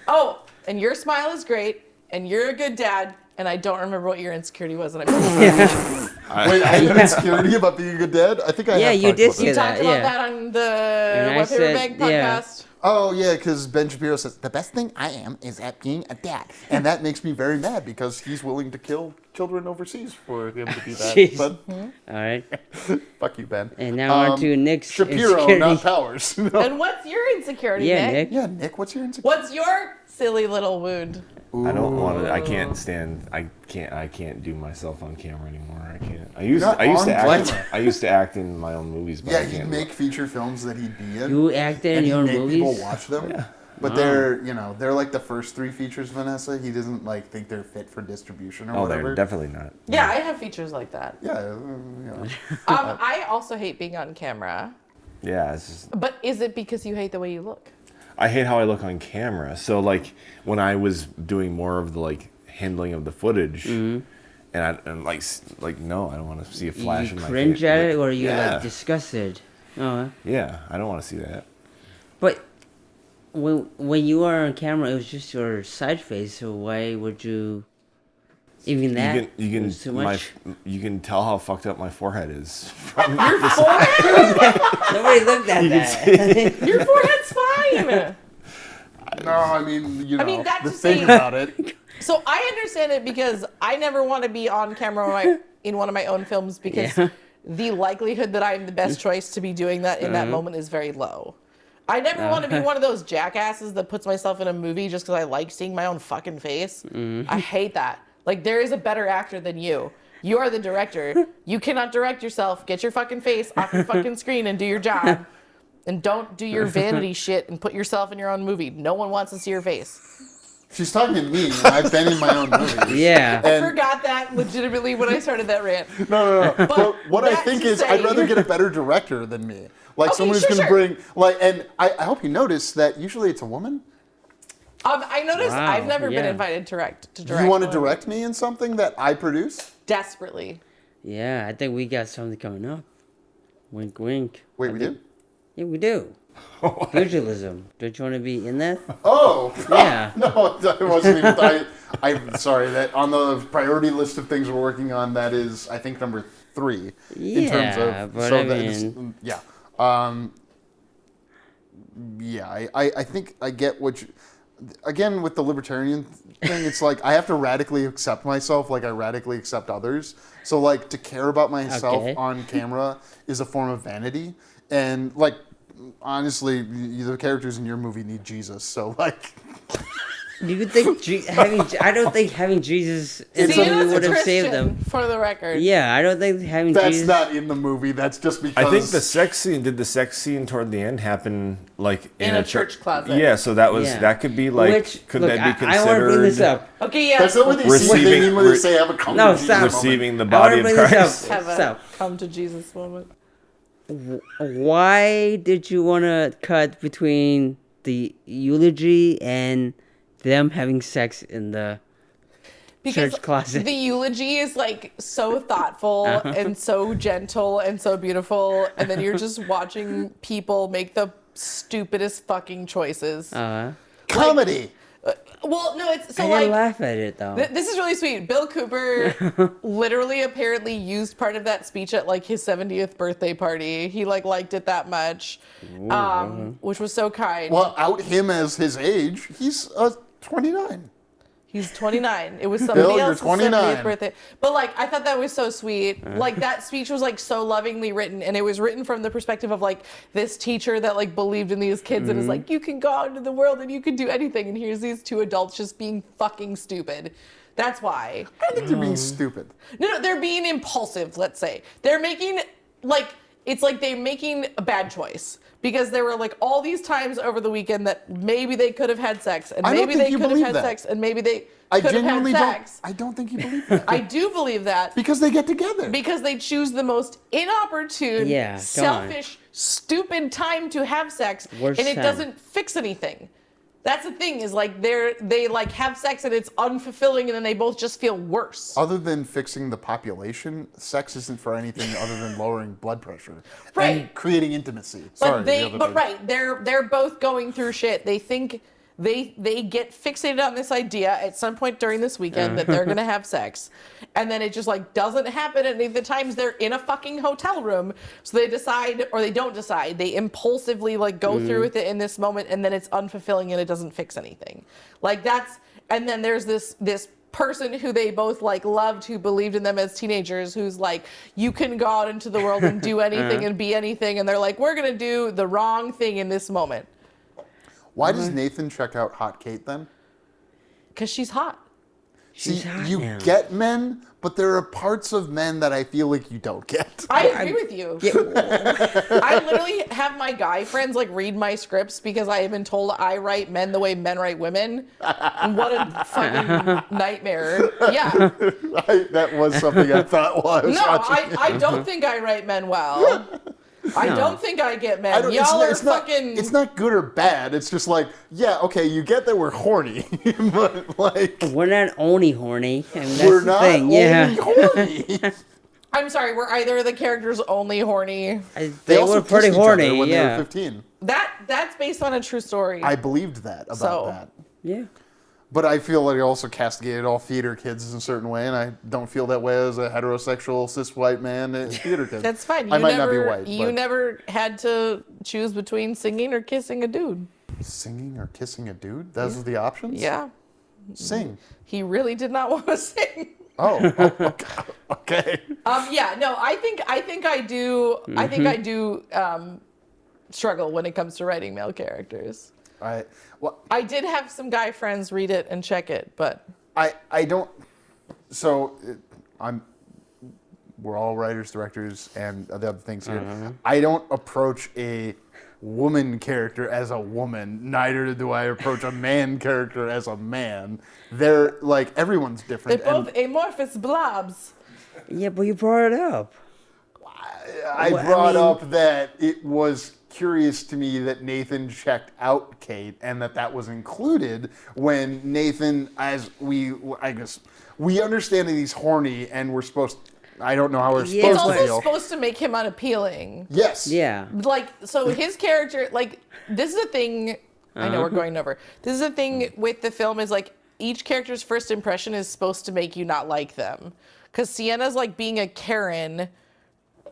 Oh, and your smile is great. and you're a good dad, and I don't remember what your insecurity was, and I'm Wait, I have an insecurity about being a good dad? I think I have you talked did about say you that. talked about that on the And I What Paper said- Bag yeah. podcast. Oh, yeah, because Ben Shapiro says, the best thing I am is at being a dad. And that makes me very mad because he's willing to kill children overseas for him to do that. Jeez. But All right. fuck you, Ben. And now on to Nick's Shapiro, insecurity. not Powers. And what's your insecurity, Yeah, Nick? Nick. Yeah, Nick, what's your insecurity? What's your silly little wound? I don't want to. I can't stand. I can't do myself on camera anymore. I can't. I used not to on act. camera. I used to act in my own movies, but Yeah, I he'd can't. make feature films that he'd be in. You acted in and your he'd own make people movies? watch them. But they're like the first 3 features, Vanessa. He doesn't like think they're fit for distribution or Oh, whatever. they're definitely not. Yeah, I have features like that. Yeah, you know. I also hate being on camera. Yeah, it's just. But is it because you hate the way you look? I hate how I look on camera. So like when I was doing more of the like handling of the footage, and no, I don't want to see a flash You in my cringe face. at it, or you Yeah. like disgusted? Oh, Yeah, I don't want to see that. but when you are on camera, it was just your side face. So why would you? Even that You was too much. you can tell how fucked up my forehead is. Nobody looked at that. Your forehead's fine. No, I mean, you know, I mean, that's the just thing saying- about it. So I understand it because I never want to be on camera in one of my own films because Yeah. the likelihood that I'm the best choice to be doing that in that moment is very low. I never want to be one of those jackasses that puts myself in a movie just because I like seeing my own fucking face. I hate that. Like, there is a better actor than you. You are the director. You cannot direct yourself. Get your fucking face off your fucking screen and do your job. And don't do your vanity shit and put yourself in your own movie. No one wants to see your face. She's talking to me, and I've been in my own movies. Yeah. I And- forgot that legitimately when I started that rant. No. But what I that's think to is, say- I'd rather get a better director than me. Like Okay, someone who's sure, going to sure. bring, like, and I hope you notice that usually it's a woman. I noticed Wow, I've never been yeah. invited to direct. Do you want to one. direct me in something that I produce? Desperately. Yeah, I think we got something coming up. Wink, wink. Wait, we do? Yeah, we do. Pugilism. Don't you want to be in that? Oh! Yeah. No, it wasn't even. I'm sorry, that on the priority list of things we're working on, that is, I think, number 3. In terms Yeah, of. but So I that is, mean- yeah. Yeah, I think I get what you. Again, with the libertarian thing, it's like I have to radically accept myself like I radically accept others. So, like, to care about myself Okay. on camera is a form of vanity. And, like, honestly, the characters in your movie need Jesus. So, like, Do you think I don't think having Jesus in It's the a- movie would have Christian, saved them. for the record. Yeah, I don't think having that's Jesus. not in the movie. That's just because. I think the sex scene toward the end happen like In a church closet. Yeah, so that was Yeah. that could be like Which, could look, that be considered I want to bring this up. Okay, yeah. That's not what they see. They Receiving- mean when they say have a come No, to Jesus stop. moment. receiving the I want body to of bring this Christ? up. Have a Stop. come to Jesus moment. Why did you want to cut between the eulogy and them having sex in the Because church closet? the eulogy is like so thoughtful and so gentle and so beautiful, and then you're just watching people make the stupidest fucking choices. Comedy. Well, no, it's so I like didn't laugh at it though. This is really sweet. Bill Cooper literally apparently used part of that speech at like his 70th birthday party. He like liked it that much, which was so kind. Well, out him as his age. He's 29. He's 29. It was somebody Bill, you're else's 29. 70th birthday. But like, I thought that was so sweet. Like that speech was like so lovingly written, and it was written from the perspective of like this teacher that like believed in these kids and is like, you can go out into the world and you can do anything. And here's these 2 adults just being fucking stupid. That's why. I think they're being stupid. No, they're being impulsive, let's say. They're making, like, it's like they're making a bad choice. Because there were, like, all these times over the weekend that maybe they could have had sex, and I don't maybe think they you could have believe had that. sex, and maybe they I could have had genuinely sex. don't. I don't think you believe that. I do believe that. Because they get together. Because they choose the most inopportune, Yeah, come on. selfish, stupid time to have sex, Worst and it time. doesn't fix anything. That's the thing, is like they like have sex and it's unfulfilling, and then they both just feel worse. Other than fixing the population, sex isn't for anything other than lowering blood pressure Right. and creating intimacy. But Sorry, the other thing. right, they're both going through shit. They think they get fixated on this idea at some point during this weekend that they're gonna have sex, and then it just like doesn't happen any of the times they're in a fucking hotel room. So they decide, or they don't decide, they impulsively like go through with it in this moment, and then it's unfulfilling and it doesn't fix anything. Like that's, and then there's this person who they both like loved, who believed in them as teenagers, who's like, you can go out into the world and do anything and be anything, and they're like, we're gonna do the wrong thing in this moment. Why does Nathan check out hot Kate then? Because she's hot. She's See, hot you now. get men, but there are parts of men that I feel like you don't get. I agree with you. I literally have my guy friends like read my scripts because I have been told I write men the way men write women. What a fucking nightmare. Yeah. That was something I thought while I was No, watching. I don't think I write men well. I don't think I get men. don't- Y'all are it's not, fucking... It's not good or bad. It's just like, yeah, okay, you get that we're horny, but like We're not only horny. I mean, that's we're the not thing. only Yeah. horny. I'm sorry, were either of the characters only horny? They also were pretty kissed each other horny. when they Yeah. were 15. That's based on a true story. I believed that about So- that. Yeah. But I feel like I also castigated all theater kids in a certain way, and I don't feel that way as a heterosexual cis white man and theater kid. That's fine. You I might never, not be white. You but never had to choose between singing or kissing a dude. singing or kissing a dude? Those are the options? Yeah. Sing. He really did not want to sing. Oh, okay. Yeah, no, I think I do. I think I do struggle when it comes to writing male characters. I did have some guy friends read it and check it, but I don't. So we're all writers, directors, and the other things here. I don't approach a woman character as a woman. Neither do I approach a man character as a man. They're like everyone's different. they're both amorphous blobs. Yeah, but you brought it up. I brought up that it was curious to me that Nathan checked out Kate and that was included when Nathan, I guess we understand that he's horny and we're supposed. I don't know how we're It's supposed to also feel. supposed to make him unappealing. Yes. Yeah. Like, so his character, like, this is a thing. I know we're going over. This is a thing with the film is like each character's first impression is supposed to make you not like them. Because Sienna's like being a Karen.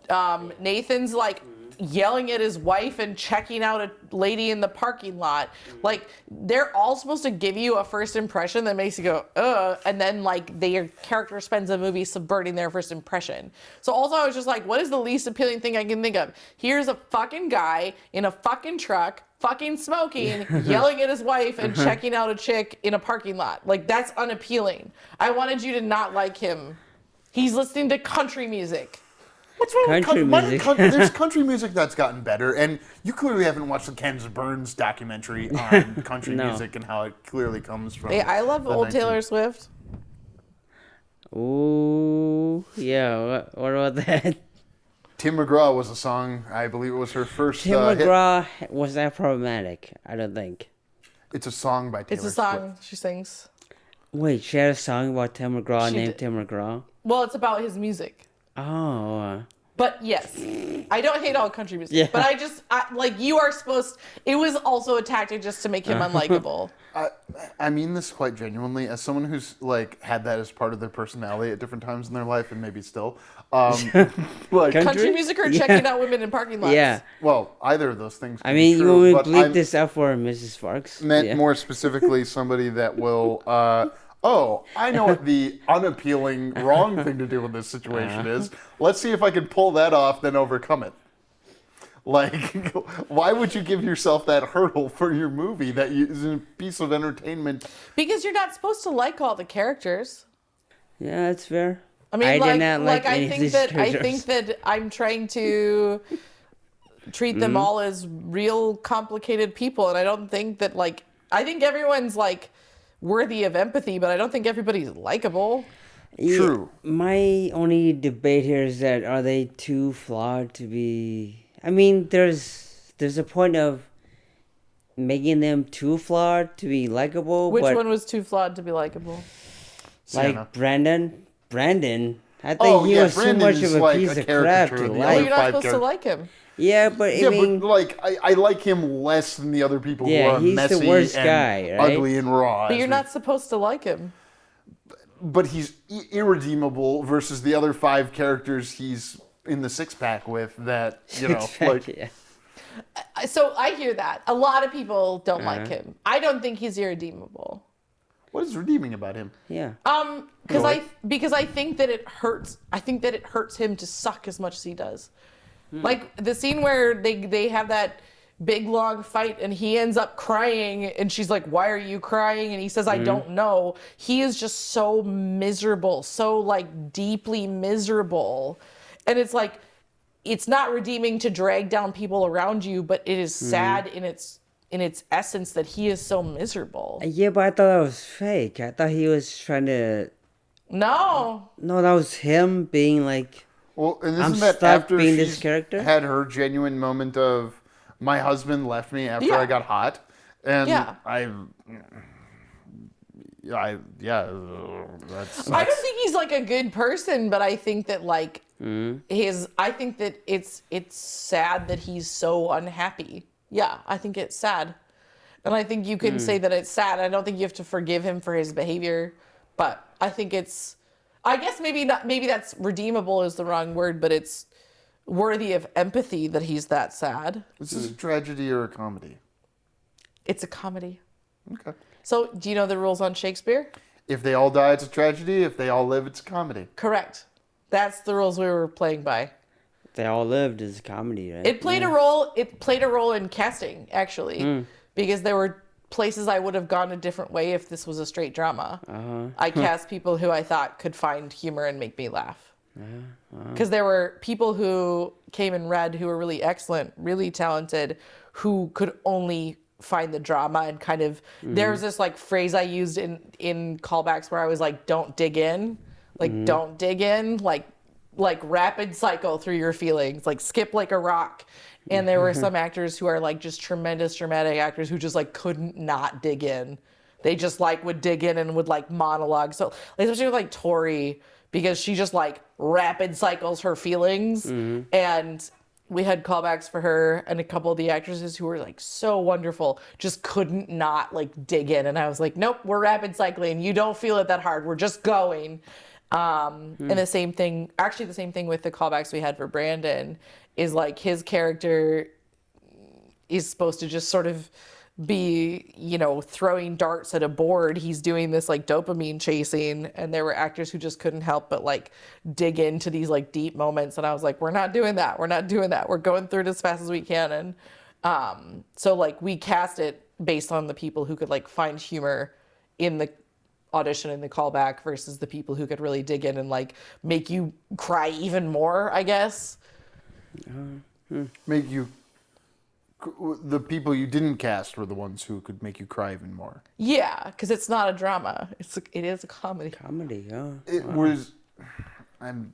Nathan's like yelling at his wife and checking out a lady in the parking lot. Like, they're all supposed to give you a first impression that makes you go, ugh, and then like their character spends a movie subverting their first impression. So also I was just like, what is the least appealing thing I can think of? Here's a fucking guy in a fucking truck, fucking smoking, yelling at his wife and checking out a chick in a parking lot. Like, that's unappealing. I wanted you to not like him. He's listening to country music. What's wrong with Country music. There's country music that's gotten better, and you clearly haven't watched the Ken Burns documentary on country No. music and how it clearly comes from. Hey, I love the old 19 Taylor Swift. Ooh, yeah. What about that? Tim McGraw was a song. I believe it was her first Tim hit. McGraw was that problematic? I don't think. It's a song by Taylor It's a song she sings. Wait, she had a song about Tim McGraw She named did. Tim McGraw? Well, it's about his music. Oh. But yes, I don't hate all country music. Yeah. But like, you are supposed. It was also a tactic just to make him unlikable. I mean this quite genuinely, as someone who's like had that as part of their personality at different times in their life, and maybe still. Like, Country music or checking out women in parking lots. Yeah. well, either of those things. I can mean, be you true, will but bleep I'm this out for Mrs. Farx. meant Yeah. more specifically somebody that will. Oh, I know what the unappealing, wrong thing to do in this situation is. Let's see if I can pull that off, then overcome it. Like, why would you give yourself that hurdle for your movie that is a piece of entertainment? Because you're not supposed to like all the characters. Yeah, that's fair. I mean, did not like any I of think these that characters. I'm trying to treat them all as real complicated people, and I don't think that like I think everyone's like worthy of empathy, but I don't think everybody's likable. Yeah, True. my only debate here is that are they too flawed to be... I mean, there's a point of making them too flawed to be likable, Which but one was too flawed to be likable? Sienna. like Brandon, I think Oh, he yeah, was too Brandon much is of a like piece a of crap caricature to of the Well, other like. you're not five supposed to characters. like him. Yeah, but I Yeah, mean, but like I like him less than the other people who are he's messy the worst and guy, right? ugly and raw. But you're not supposed to like him. But he's irredeemable versus the other 5 characters he's in the 6-pack with. That Yeah. So I hear that. A lot of people don't like him. I don't think he's irredeemable. what is redeeming about him? Yeah. Because I think that it hurts. I think that it hurts him to suck as much as he does. Like the scene where they have that big long fight and he ends up crying and she's like, "Why are you crying?" And he says, "I don't know." He is just so miserable, so like deeply miserable. And it's like, it's not redeeming to drag down people around you, but it is sad in its essence that he is so miserable. Yeah, but I thought that was fake. I thought he was trying to. No. No, that was him being like. Well, and I'm isn't that stuck after being she's this character? had her genuine moment of, my husband left me after Yeah. I got hot, and Yeah. that's I don't think he's like a good person, but I think that like I think that it's sad that he's so unhappy. Yeah, I think it's sad. And I think you can say that it's sad. I don't think you have to forgive him for his behavior, but I think I guess maybe that's redeemable is the wrong word, but it's worthy of empathy that he's that sad. Is this a tragedy or a comedy? It's a comedy. Okay. So, do you know the rules on Shakespeare? If they all die, it's a tragedy. If they all live, it's a comedy. Correct. That's the rules we were playing by. They all lived as a comedy, right? It played a role. It played a role in casting, actually, because there were places I would have gone a different way if this was a straight drama. I cast people who I thought could find humor and make me laugh. Because there were people who came and read who were really excellent, really talented, who could only find the drama and kind of. There was this like phrase I used in callbacks where I was like, "Don't dig in," "Don't dig in," like rapid cycle through your feelings, like skip like a rock. And there were some actors who are like just tremendous dramatic actors who just like couldn't not dig in. They just like would dig in and would like monologue. So especially with like Tori, because she just like rapid cycles her feelings. And we had callbacks for her, and a couple of the actresses who were like so wonderful just couldn't not like dig in. And I was like, "Nope, we're rapid cycling. You don't feel it that hard. We're just going." And the same thing with the callbacks we had for Brandon is like his character is supposed to just sort of be, throwing darts at a board. He's doing this like dopamine chasing, and there were actors who just couldn't help but like dig into these like deep moments. And I was like, "We're not doing that. We're not doing that. We're going through it as fast as we can." And so like we cast it based on the people who could like find humor in the audition and the callback versus the people who could really dig in and like make you cry even more, I guess. Make you. The people you didn't cast were the ones who could make you cry even more. Yeah, because it's not a drama. It is a comedy. Comedy, yeah. It was. I'm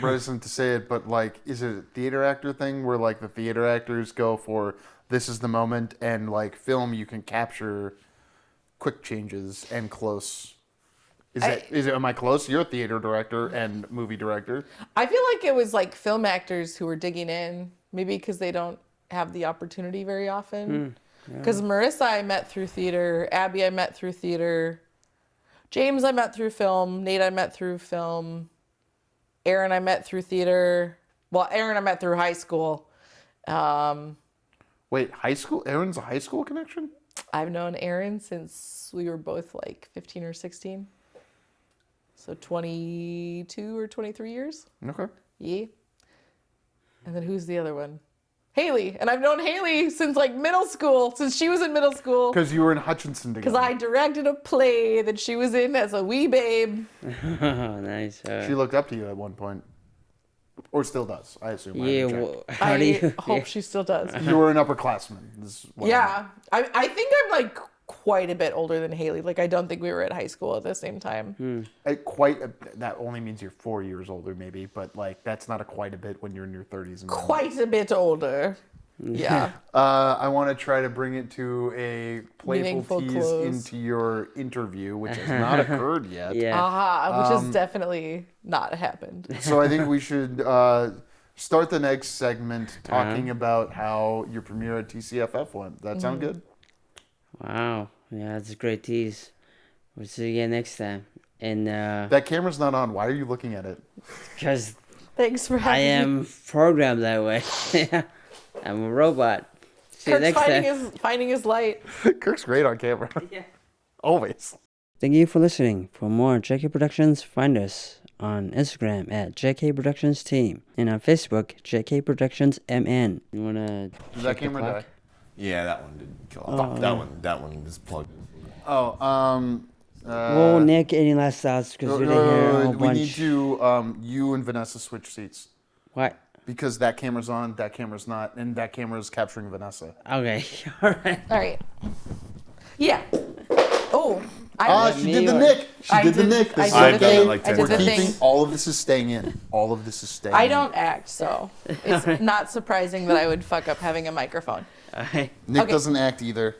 reticent to say it, but like, is it a theater actor thing where like the theater actors go for this is the moment, and like film you can capture quick changes and close. Am I close? You're a theater director and movie director. I feel like it was like film actors who were digging in, maybe because they don't have the opportunity very often. Because Marissa I met through theater, Abby I met through theater, James I met through film, Nate I met through film, Aaron I met through theater. Well, Aaron I met through high school. Wait, high school? Aaron's a high school connection? I've known Aaron since we were both like 15 or 16. So 22 or 23 years. Okay. Yeah. And then who's the other one? Haley. And I've known Haley since like middle school, since she was in middle school. Because you were in Hutchinson together. Because I directed a play that she was in as a wee babe. Nice. She looked up to you at one point. Or still does, I assume. Yeah, well, how do you... hope she still does. You were an upperclassman. Yeah. I think I'm like quite a bit older than Haley. Like, I don't think we were at high school at the same time. That only means you're 4 years older, maybe. But, like, that's not quite a bit when you're in your 30s. Quite a bit older. Yeah. I want to try to bring it to a playful Meaningful tease close. into your interview, which has not occurred yet. Yeah. Which has definitely not happened. So I think we should start the next segment talking about how your premiere at TCFF went. That sound good? Wow. Yeah, that's a great tease. We'll see you again next time. And That camera's not on. Why are you looking at it? because Thanks for I having me. am programmed that way. I'm a robot. See you Kirk's next time. finding his light. Kirk's great on camera. Yeah. Always. Thank you for listening. For more JK Productions, find us on Instagram at JK Productions Team and on Facebook, JK Productions MN. You wanna? Did that camera die? Yeah, that one did kill off. That one is plugged. Oh, Well, Nick, any last thoughts? Because we didn't hear a whole we bunch. need to, you and Vanessa switch seats. What? Because that camera's on, that camera's not, and that camera's capturing Vanessa. Okay. All right. All right. Yeah. Oh. She did the Nick. She did the Nick. This is I've done okay. it like 10 We're times. keeping, all of this is staying in. All of this is staying I in. don't act, so it's not surprising that I would fuck up having a microphone. All right. Nick Okay. doesn't act either.